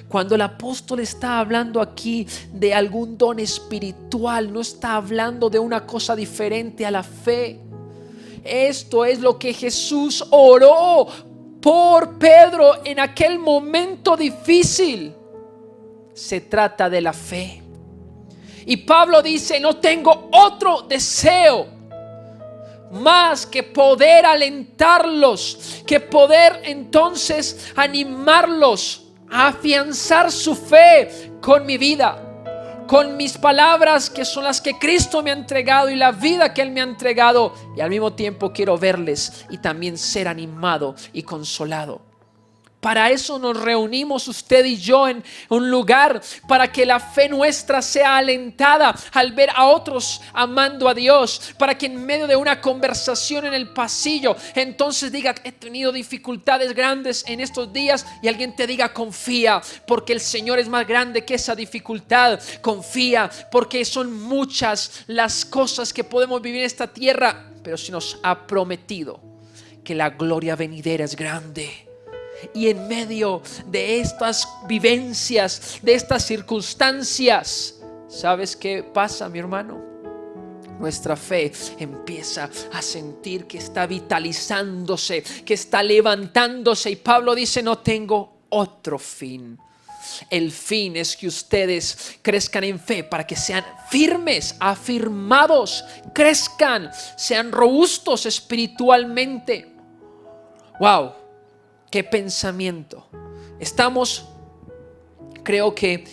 C: Cuando el apóstol está hablando aquí de algún don espiritual, no está hablando de una cosa diferente a la fe. Esto es lo que Jesús oró por Pedro en aquel momento difícil. Se trata de la fe. Y Pablo dice: no tengo otro deseo más que poder alentarlos, que poder entonces animarlos a afianzar su fe con mi vida, con mis palabras, que son las que Cristo me ha entregado y la vida que Él me ha entregado. Y al mismo tiempo quiero verles y también ser animado y consolado. Para eso nos reunimos usted y yo en un lugar, para que la fe nuestra sea alentada al ver a otros amando a Dios, para que en medio de una conversación en el pasillo entonces diga: he tenido dificultades grandes en estos días, y alguien te diga: confía, porque el Señor es más grande que esa dificultad. Confía, porque son muchas las cosas que podemos vivir en esta tierra, pero se nos ha prometido que la gloria venidera es grande. Y en medio de estas vivencias, de estas circunstancias, ¿sabes qué pasa, mi hermano? Nuestra fe empieza a sentir que está vitalizándose, que está levantándose. Y Pablo dice: no tengo otro fin. El fin es que ustedes crezcan en fe, para que sean firmes, afirmados, crezcan, sean robustos espiritualmente. ¡Wow! ¡Qué pensamiento! Estamos, creo que,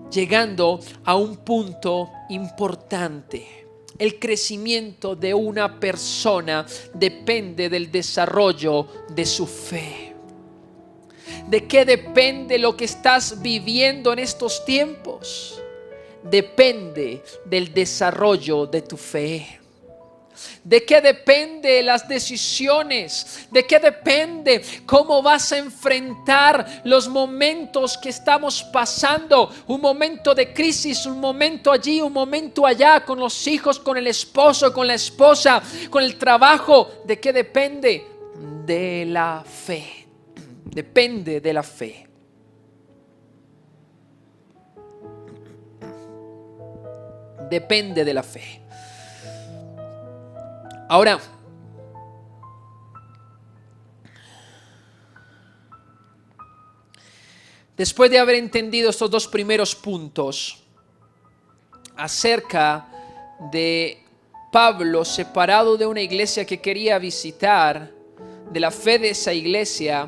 C: llegando a un punto importante. El crecimiento de una persona depende del desarrollo de su fe. ¿De qué depende lo que estás viviendo en estos tiempos? Depende del desarrollo de tu fe. ¿De qué depende las decisiones? ¿De qué depende cómo vas a enfrentar los momentos que estamos pasando? Un momento de crisis, un momento allí, un momento allá, con los hijos, con el esposo, con la esposa, con el trabajo. ¿De qué depende? De la fe. Depende de la fe. Depende de la fe. Ahora, después de haber entendido estos dos primeros puntos acerca de Pablo separado de una iglesia que quería visitar, de la fe de esa iglesia,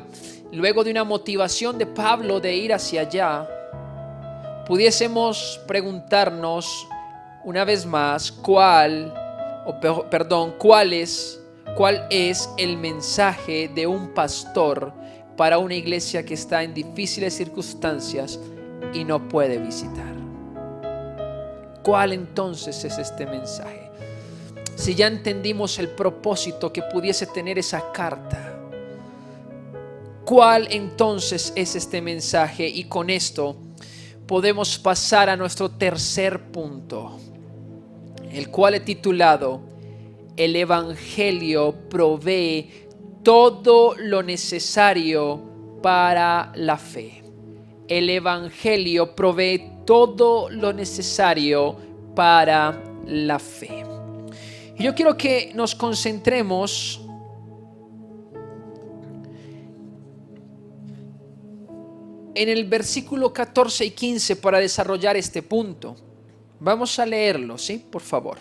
C: luego de una motivación de Pablo de ir hacia allá, pudiésemos preguntarnos una vez más cuál es el mensaje de un pastor para una iglesia que está en difíciles circunstancias y no puede visitar. ¿Cuál entonces es este mensaje? Si ya entendimos el propósito que pudiese tener esa carta, ¿cuál entonces es este mensaje? Y con esto podemos pasar a nuestro tercer punto, el cual he titulado: el Evangelio provee todo lo necesario para la fe. El Evangelio provee todo lo necesario para la fe. Y yo quiero que nos concentremos en el versículo 14 y 15 para desarrollar este punto. Vamos a leerlo, ¿sí? Por favor.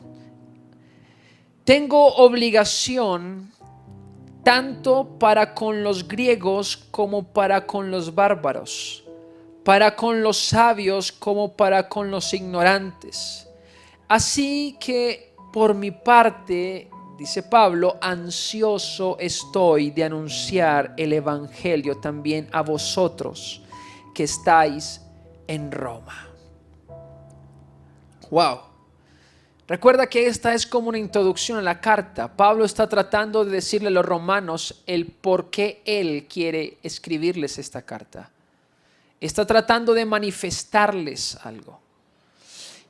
C: Tengo obligación tanto para con los griegos como para con los bárbaros, para con los sabios como para con los ignorantes. Así que por mi parte, dice Pablo, ansioso estoy de anunciar el Evangelio también a vosotros que estáis en Roma. Wow. Recuerda que esta es como una introducción a la carta. Pablo está tratando de decirle a los romanos el por qué él quiere escribirles esta carta. Está tratando de manifestarles algo.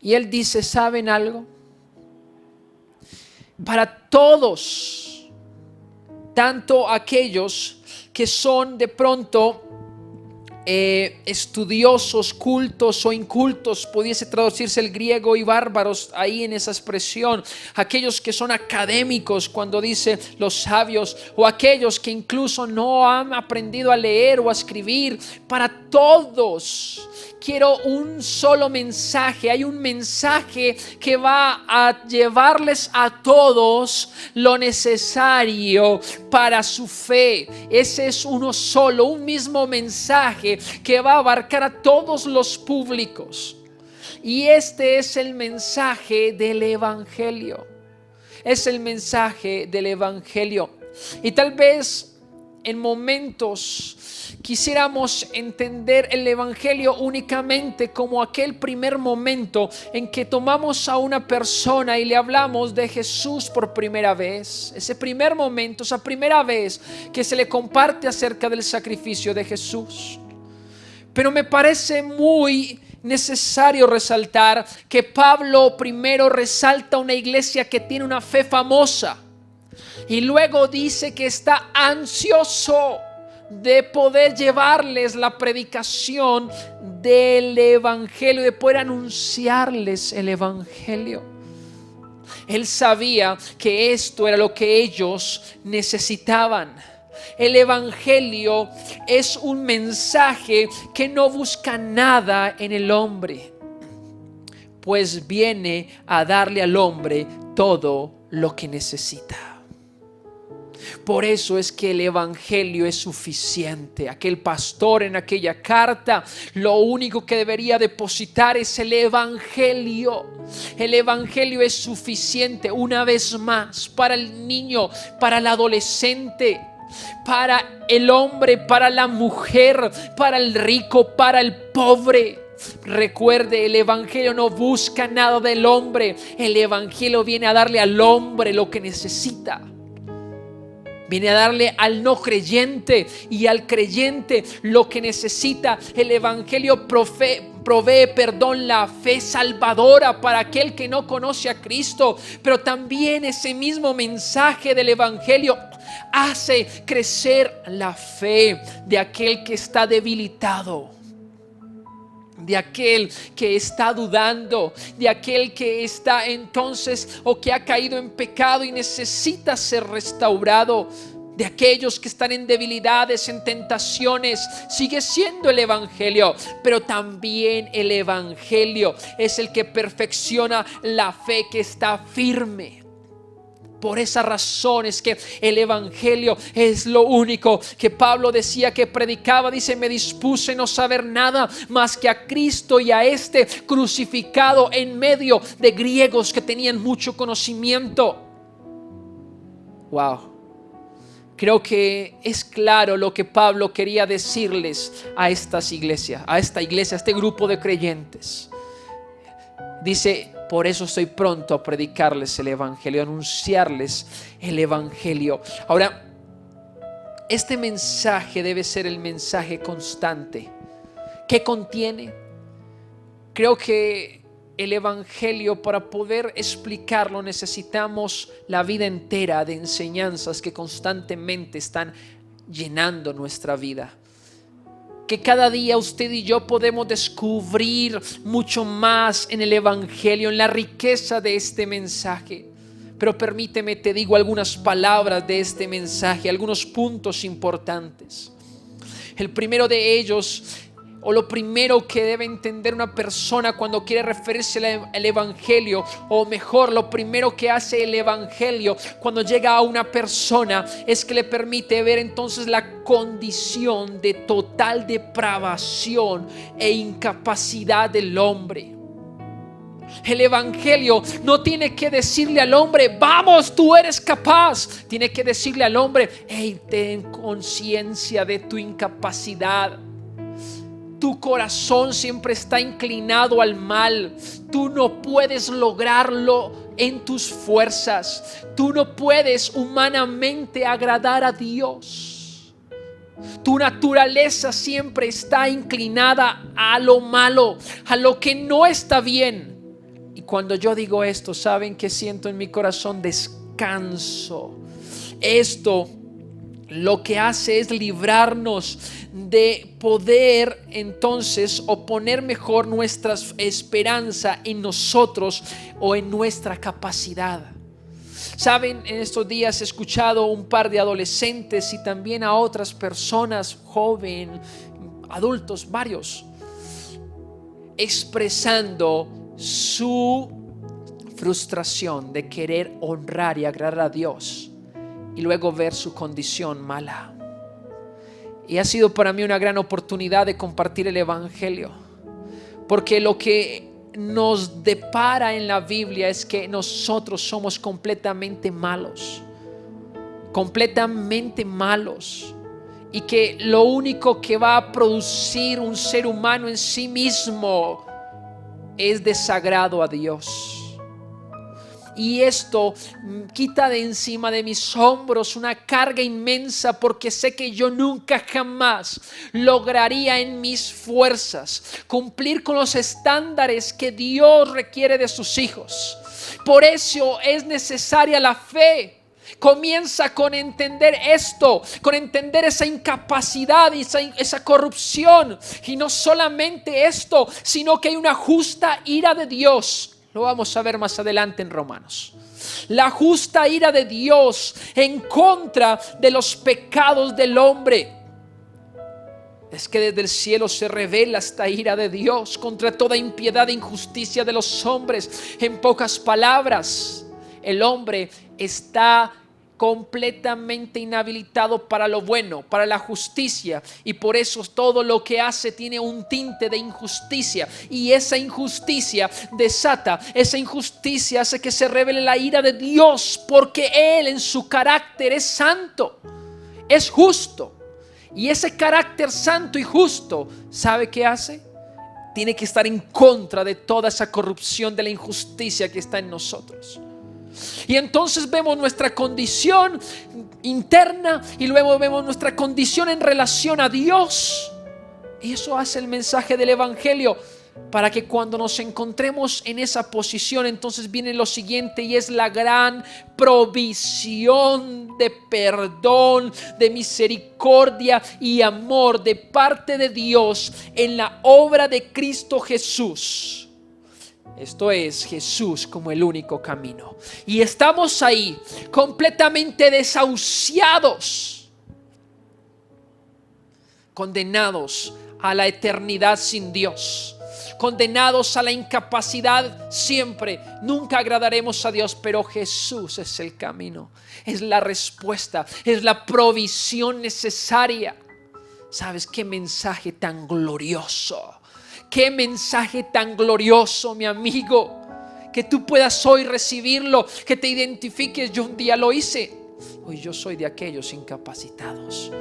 C: Y él dice: ¿saben algo? Para todos tanto aquellos que son de pronto estudiosos, cultos o incultos, pudiese traducirse el griego, y bárbaros ahí en esa expresión, aquellos que son académicos cuando dice los sabios, o aquellos que incluso no han aprendido a leer o a escribir. Para todos quiero un solo mensaje. Hay un mensaje que va a llevarles a todos lo necesario para su fe. Ese es uno solo, un mismo mensaje que va a abarcar a todos los públicos. Y este es el mensaje del Evangelio. Es el mensaje del Evangelio. Y tal vez en momentos quisiéramos entender el Evangelio únicamente como aquel primer momento en que tomamos a una persona y le hablamos de Jesús por primera vez. Ese primer momento, esa primera vez que se le comparte acerca del sacrificio de Jesús. Pero me parece muy necesario resaltar que Pablo primero resalta una iglesia que tiene una fe famosa y luego dice que está ansioso de poder llevarles la predicación del Evangelio, de poder anunciarles el Evangelio. Él sabía que esto era lo que ellos necesitaban. El Evangelio es un mensaje que no busca nada en el hombre, pues viene a darle al hombre todo lo que necesita. Por eso es que el Evangelio es suficiente. Aquel pastor en aquella carta, lo único que debería depositar es el Evangelio. El Evangelio es suficiente una vez más para el niño, para el adolescente, para el hombre, para la mujer, para el rico, para el pobre. Recuerde, el Evangelio no busca nada del hombre. El Evangelio viene a darle al hombre lo que necesita. Viene a darle al no creyente y al creyente lo que necesita. El Evangelio provee la fe salvadora para aquel que no conoce a Cristo. Pero también ese mismo mensaje del Evangelio hace crecer la fe de aquel que está debilitado, de aquel que está dudando, de aquel que está entonces o que ha caído en pecado y necesita ser restaurado, de aquellos que están en debilidades, en tentaciones. Sigue siendo el Evangelio, pero también el Evangelio es el que perfecciona la fe que está firme. Por esa razón es que el Evangelio es lo único que Pablo decía que predicaba. Dice: me dispuse no saber nada más que a Cristo y a este crucificado, en medio de griegos que tenían mucho conocimiento. Wow. Creo que es claro lo que Pablo quería decirles a estas iglesias, a esta iglesia, a este grupo de creyentes. Dice: por eso estoy pronto a predicarles el Evangelio, a anunciarles el Evangelio. Ahora, este mensaje debe ser el mensaje constante. ¿Qué contiene? Creo que el Evangelio, para poder explicarlo, necesitamos la vida entera de enseñanzas que constantemente están llenando nuestra vida. Que cada día usted y yo podemos descubrir mucho más en el Evangelio, en la riqueza de este mensaje. Pero permíteme, te digo algunas palabras de este mensaje, algunos puntos importantes. El primero de ellos, o lo primero que debe entender una persona cuando quiere referirse al Evangelio, o mejor, lo primero que hace el Evangelio cuando llega a una persona, es que le permite ver entonces la condición de total depravación e incapacidad del hombre. El Evangelio no tiene que decirle al hombre: vamos, tú eres capaz. Tiene que decirle al hombre: hey, ten conciencia de tu incapacidad. Tu corazón siempre está inclinado al mal. Tú no puedes lograrlo en tus fuerzas. Tú no puedes humanamente agradar a Dios. Tu naturaleza siempre está inclinada a lo malo, a lo que no está bien. Y cuando yo digo esto, ¿saben qué siento en mi corazón? Descanso. Esto lo que hace es librarnos de poder entonces o poner mejor nuestra esperanza en nosotros o en nuestra capacidad. Saben, en estos días he escuchado a un par de adolescentes y también a otras personas, jóvenes, adultos, varios, expresando su frustración de querer honrar y agradar a Dios y luego ver su condición mala. Y ha sido para mí una gran oportunidad de compartir el Evangelio, porque lo que nos depara en la Biblia es que nosotros somos completamente malos, y que lo único que va a producir un ser humano en sí mismo es desagrado a Dios. Y esto quita de encima de mis hombros una carga inmensa, porque sé que yo nunca jamás lograría en mis fuerzas cumplir con los estándares que Dios requiere de sus hijos. Por eso es necesaria la fe. Comienza con entender esto, con entender esa incapacidad y esa corrupción. Y no solamente esto, sino que hay una justa ira de Dios. Lo vamos a ver más adelante en Romanos. La justa ira de Dios en contra de los pecados del hombre. Es que desde el cielo se revela esta ira de Dios contra toda impiedad e injusticia de los hombres. En pocas palabras, el hombre está completamente inhabilitado para lo bueno, para la justicia, y por eso todo lo que hace tiene un tinte de injusticia, y esa injusticia desata, esa injusticia hace que se revele la ira de Dios, porque Él en su carácter es santo, es justo, y ese carácter santo y justo, ¿sabe qué hace? Tiene que estar en contra de toda esa corrupción, de la injusticia que está en nosotros. Y entonces vemos nuestra condición interna y luego vemos nuestra condición en relación a Dios. Y eso hace el mensaje del Evangelio, para que cuando nos encontremos en esa posición, entonces viene lo siguiente, y es la gran provisión de perdón, de misericordia y amor de parte de Dios en la obra de Cristo Jesús. Esto es Jesús como el único camino. Y estamos ahí completamente desahuciados, condenados a la eternidad sin Dios, condenados a la incapacidad siempre. Nunca agradaremos a Dios, pero Jesús es el camino, es la respuesta, es la provisión necesaria. ¿Sabes qué mensaje tan glorioso? Qué mensaje tan glorioso, mi amigo, que tú puedas hoy recibirlo, que te identifiques. Yo un día lo hice. Hoy yo soy de aquellos incapacitados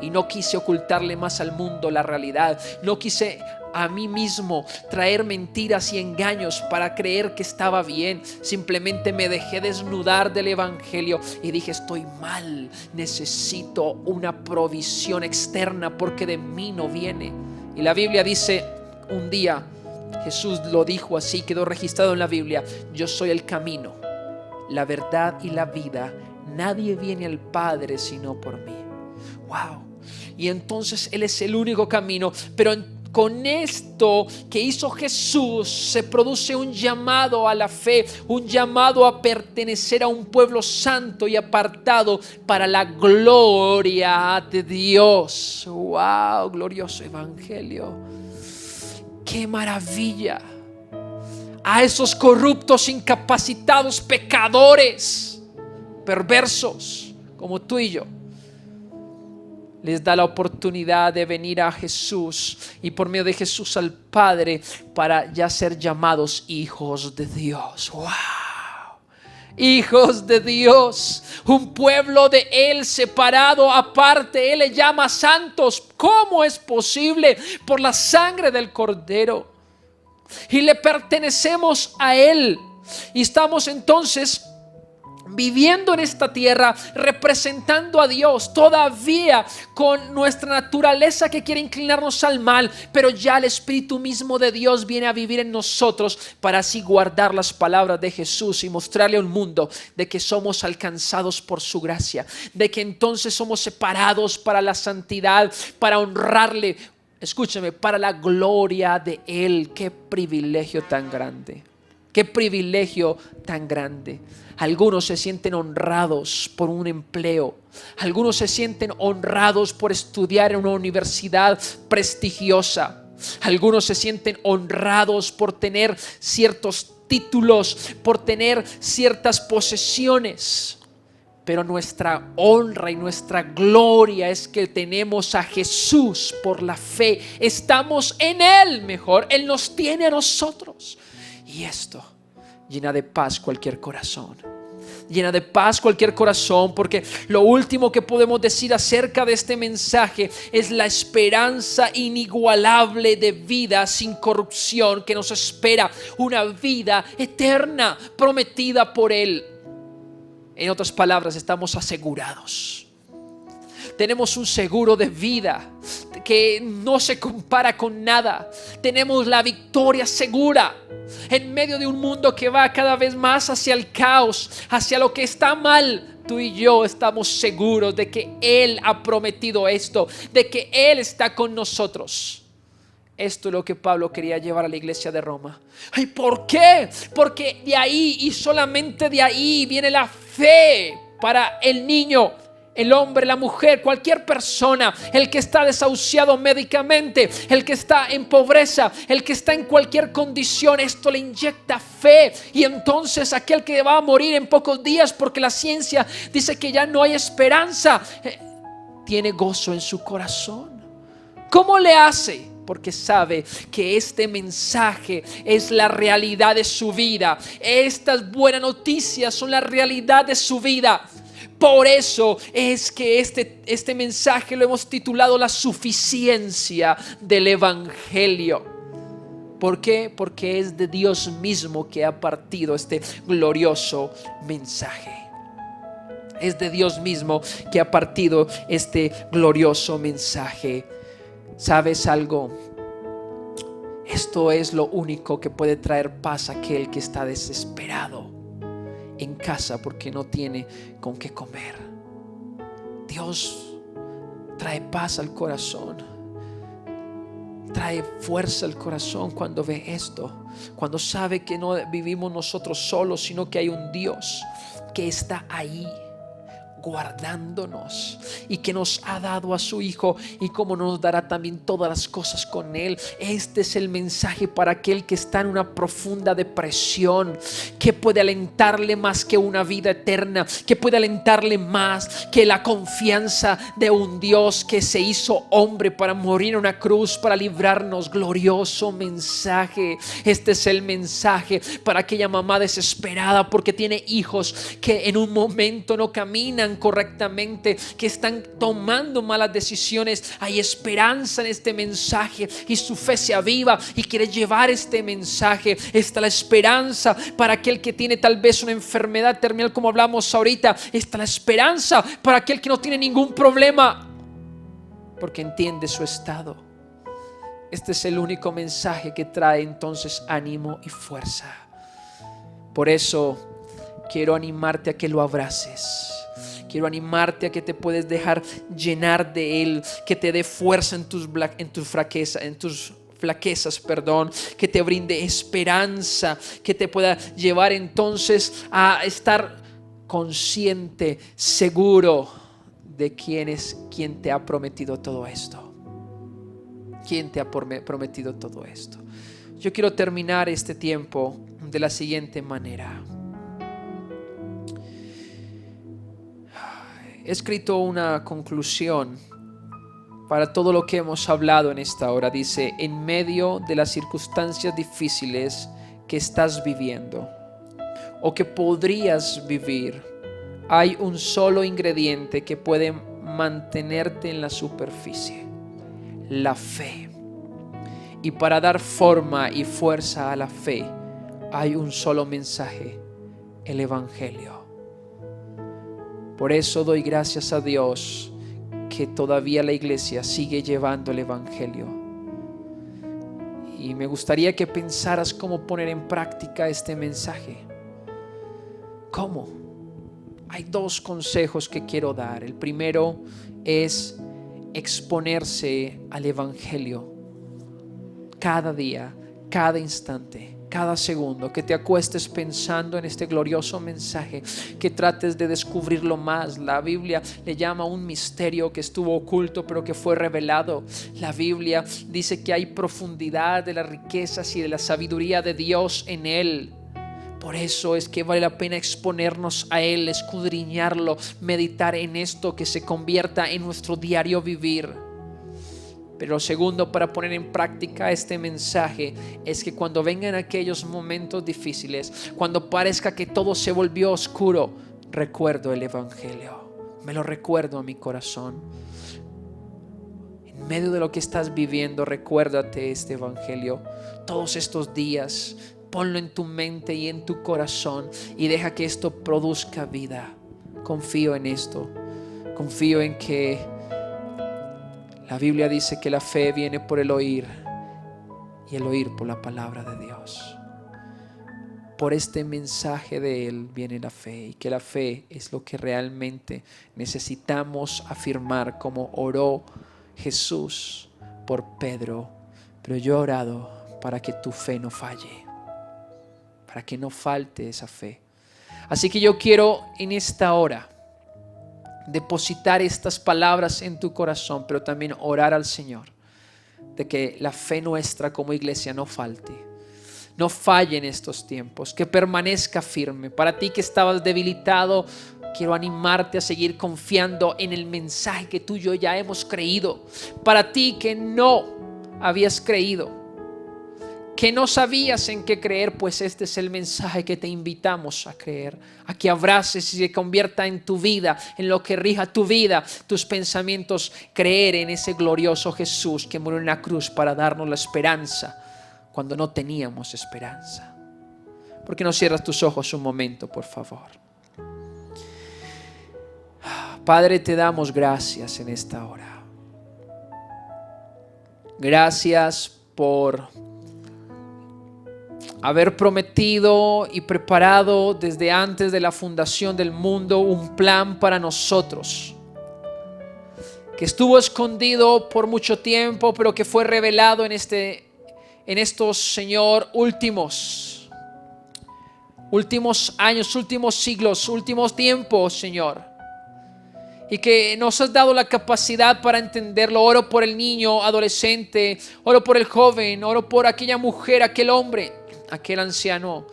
C: y no quise ocultarle más al mundo la realidad. No quise a mí mismo traer mentiras y engaños para creer que estaba bien. Simplemente me dejé desnudar del Evangelio y dije: estoy mal, necesito una provisión externa porque de mí no viene. Y la Biblia dice, un día Jesús lo dijo así, quedó registrado en la Biblia: yo soy el camino, la verdad y la vida. Nadie viene al Padre sino por mí. Wow. Y entonces Él es el único camino. Pero con esto que hizo Jesús se produce un llamado a la fe, un llamado a pertenecer a un pueblo santo y apartado para la gloria de Dios. Wow, glorioso Evangelio. ¡Qué maravilla! A esos corruptos, incapacitados, pecadores, perversos como tú y yo, les da la oportunidad de venir a Jesús y por medio de Jesús al Padre para ya ser llamados hijos de Dios. ¡Wow! Hijos de Dios, un pueblo de Él separado, aparte. Él le llama santos. ¿Cómo es posible? Por la sangre del Cordero. Y le pertenecemos a Él. Y estamos entonces viviendo en esta tierra, representando a Dios, todavía con nuestra naturaleza que quiere inclinarnos al mal, pero ya el Espíritu mismo de Dios viene a vivir en nosotros para así guardar las palabras de Jesús y mostrarle al mundo de que somos alcanzados por su gracia, de que entonces somos separados para la santidad, para honrarle, escúchame, para la gloria de Él. Qué privilegio tan grande. Qué privilegio tan grande. Algunos se sienten honrados por un empleo. Algunos se sienten honrados por estudiar en una universidad prestigiosa. Algunos se sienten honrados por tener ciertos títulos, por tener ciertas posesiones. Pero nuestra honra y nuestra gloria es que tenemos a Jesús por la fe. Estamos en Él mejor. Él nos tiene a nosotros. Y esto llena de paz cualquier corazón. Llena de paz cualquier corazón, porque lo último que podemos decir acerca de este mensaje es la esperanza inigualable de vida sin corrupción que nos espera, una vida eterna prometida por Él. En otras palabras, estamos asegurados. Tenemos un seguro de vida que no se compara con nada. Tenemos la victoria segura en medio de un mundo que va cada vez más hacia el caos, hacia lo que está mal. Tú y yo estamos seguros de que Él ha prometido esto, de que Él está con nosotros. Esto es lo que Pablo quería llevar a la iglesia de Roma. ¿Y por qué? Porque de ahí y solamente de ahí viene la fe para el niño, el hombre, la mujer, cualquier persona, el que está desahuciado médicamente, el que está en pobreza, el que está en cualquier condición. Esto le inyecta fe, y entonces aquel que va a morir en pocos días porque la ciencia dice que ya no hay esperanza, tiene gozo en su corazón. ¿Cómo le hace? Porque sabe que este mensaje es la realidad de su vida. Estas buenas noticias son la realidad de su vida. Por eso es que este mensaje lo hemos titulado La suficiencia del Evangelio. ¿Por qué? Porque es de Dios mismo que ha partido este glorioso mensaje. Es de Dios mismo que ha partido este glorioso mensaje. ¿Sabes algo? Esto es lo único que puede traer paz a aquel que está desesperado en casa porque no tiene con qué comer. Dios trae paz al corazón, trae fuerza al corazón cuando ve esto, cuando sabe que no vivimos nosotros solos, sino que hay un Dios que está ahí guardándonos y que nos ha dado a su Hijo, y como nos dará también todas las cosas con Él. Este es el mensaje para aquel que está en una profunda depresión, que puede alentarle más que una vida eterna, que puede alentarle más que la confianza de un Dios que se hizo hombre para morir en una cruz para librarnos. Glorioso mensaje. Este es el mensaje para aquella mamá desesperada porque tiene hijos que en un momento no caminan correctamente, que están tomando malas decisiones. Hay esperanza en este mensaje y su fe se aviva y quiere llevar este mensaje. Está la esperanza para aquel que tiene tal vez una enfermedad terminal, como hablamos ahorita. Está la esperanza para aquel que no tiene ningún problema porque entiende su estado. Este es el único mensaje que trae entonces ánimo y fuerza. Por eso quiero animarte a que lo abraces. Quiero animarte a que te puedes dejar llenar de Él, que te dé fuerza en tus flaquezas, que te brinde esperanza, que te pueda llevar entonces a estar consciente, seguro de quién te ha prometido todo esto. ¿Quién te ha prometido todo esto? Yo quiero terminar este tiempo de la siguiente manera. He escrito una conclusión para todo lo que hemos hablado en esta hora. Dice: en medio de las circunstancias difíciles que estás viviendo o que podrías vivir, hay un solo ingrediente que puede mantenerte en la superficie: la fe. Y para dar forma y fuerza a la fe hay un solo mensaje: el Evangelio. Por eso doy gracias a Dios que todavía la iglesia sigue llevando el evangelio. Y me gustaría que pensaras cómo poner en práctica este mensaje. ¿Cómo? Hay 2 consejos que quiero dar. El primero es exponerse al evangelio cada día, cada instante, cada segundo, que te acuestes pensando en este glorioso mensaje, que trates de descubrirlo más. La Biblia le llama un misterio que estuvo oculto pero que fue revelado. La Biblia dice que hay profundidad de las riquezas y de la sabiduría de Dios en él. Por eso es que vale la pena exponernos a Él, escudriñarlo, meditar en esto, que se convierta en nuestro diario vivir. Pero lo segundo, para poner en práctica este mensaje, es que cuando vengan aquellos momentos difíciles, cuando parezca que todo se volvió oscuro, recuerdo el evangelio, me lo recuerdo a mi corazón. En medio de lo que estás viviendo, recuérdate este evangelio. Todos estos días, ponlo en tu mente y en tu corazón y deja que esto produzca vida. Confío en esto. Confío en que la Biblia dice que la fe viene por el oír y el oír por la palabra de Dios. Por este mensaje de Él viene la fe, y que la fe es lo que realmente necesitamos afirmar, como oró Jesús por Pedro. Pero yo he orado para que tu fe no falle, para que no falte esa fe. Así que yo quiero en esta hora depositar estas palabras en tu corazón, pero también orar al Señor de que la fe nuestra como iglesia no falte, no falle en estos tiempos, que permanezca firme. Para ti que estabas debilitado, quiero animarte a seguir confiando en el mensaje que tú y yo ya hemos creído. Para ti que no habías creído, que no sabías en qué creer, pues este es el mensaje que te invitamos a creer, a que abraces y se convierta en tu vida, en lo que rija tu vida, tus pensamientos. Creer en ese glorioso Jesús que murió en la cruz para darnos la esperanza cuando no teníamos esperanza. ¿Por qué no cierras tus ojos un momento, por favor? Padre, te damos gracias en esta hora. Gracias por haber prometido y preparado desde antes de la fundación del mundo un plan para nosotros, que estuvo escondido por mucho tiempo, pero que fue revelado en estos, Señor, últimos años, últimos siglos, últimos tiempos, Señor. Y que nos has dado la capacidad para entenderlo. Oro por el niño, adolescente, oro por el joven, oro por aquella mujer, aquel hombre, aquel anciano.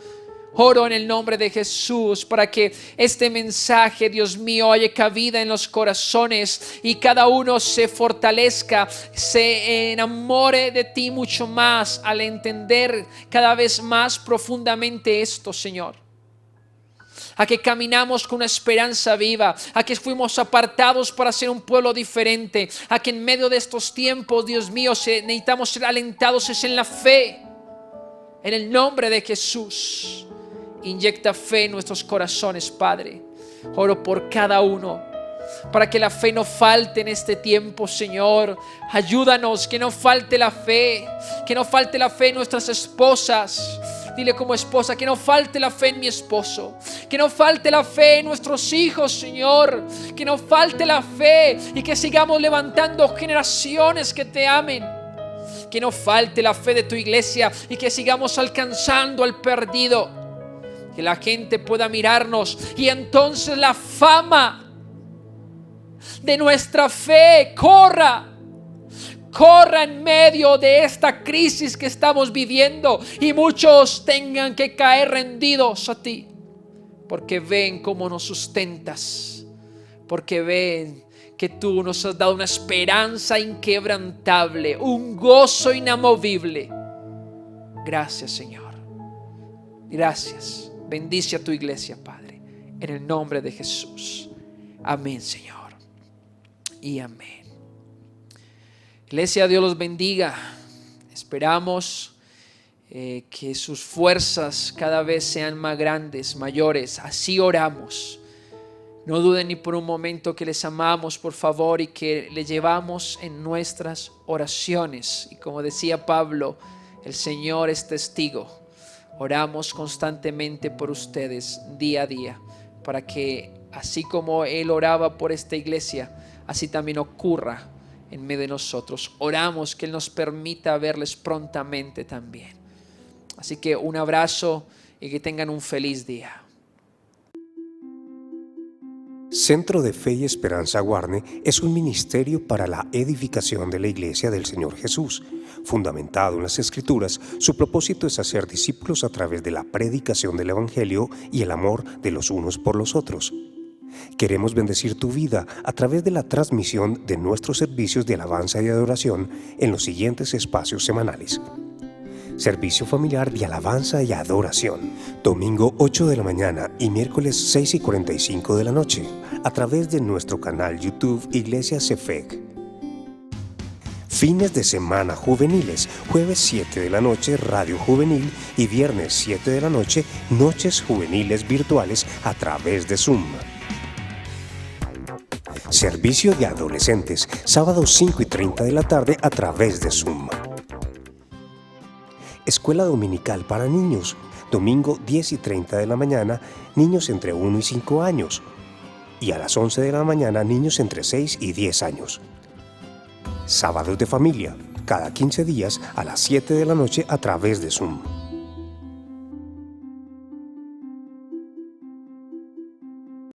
C: Oro en el nombre de Jesús para que este mensaje, Dios mío, haya cabida en los corazones y cada uno se fortalezca, se enamore de ti mucho más al entender cada vez más profundamente esto, Señor. A que caminamos con una esperanza viva, a que fuimos apartados para ser un pueblo diferente, a que en medio de estos tiempos, Dios mío, necesitamos ser alentados es en la fe. En el nombre de Jesús, inyecta fe en nuestros corazones, Padre. Oro por cada uno, para que la fe no falte en este tiempo, Señor. Ayúdanos, que no falte la fe, que no falte la fe en nuestras esposas. Dile como esposa, que no falte la fe en mi esposo, que no falte la fe en nuestros hijos, Señor, que no falte la fe y que sigamos levantando generaciones que te amen. Que no falte la fe de tu iglesia y que sigamos alcanzando al perdido. Que la gente pueda mirarnos y entonces la fama de nuestra fe corra en medio de esta crisis que estamos viviendo y muchos tengan que caer rendidos a ti, porque ven cómo nos sustentas, porque ven que tú nos has dado una esperanza inquebrantable, un gozo inamovible. Gracias, Señor. Gracias. Bendice a tu iglesia, Padre, en el nombre de Jesús. Amén, Señor. Y amén. Iglesia, Dios los bendiga. Esperamos que sus fuerzas cada vez sean más grandes, mayores. Así oramos. No duden ni por un momento que les amamos, por favor, y que le llevamos en nuestras oraciones. Y como decía Pablo, el Señor es testigo. Oramos constantemente por ustedes día a día, para que así como Él oraba por esta iglesia, así también ocurra en medio de nosotros. Oramos que Él nos permita verles prontamente también. Así que un abrazo y que tengan un feliz día.
A: Centro de Fe y Esperanza Guarne es un ministerio para la edificación de la Iglesia del Señor Jesús. Fundamentado en las Escrituras, su propósito es hacer discípulos a través de la predicación del Evangelio y el amor de los unos por los otros. Queremos bendecir tu vida a través de la transmisión de nuestros servicios de alabanza y adoración en los siguientes espacios semanales. Servicio familiar de alabanza y adoración, domingo 8 de la mañana y miércoles 6:45 de la noche, a través de nuestro canal YouTube Iglesia Cefec. Fines de semana juveniles, jueves 7 de la noche, Radio Juvenil, y viernes 7 de la noche, noches juveniles virtuales a través de Zoom. Servicio de adolescentes, sábado 5:30 de la tarde a través de Zoom. Escuela dominical para niños, domingo 10:30 de la mañana, niños entre 1 y 5 años. Y a las 11 de la mañana, niños entre 6 y 10 años. Sábados de familia, cada 15 días a las 7 de la noche a través de Zoom.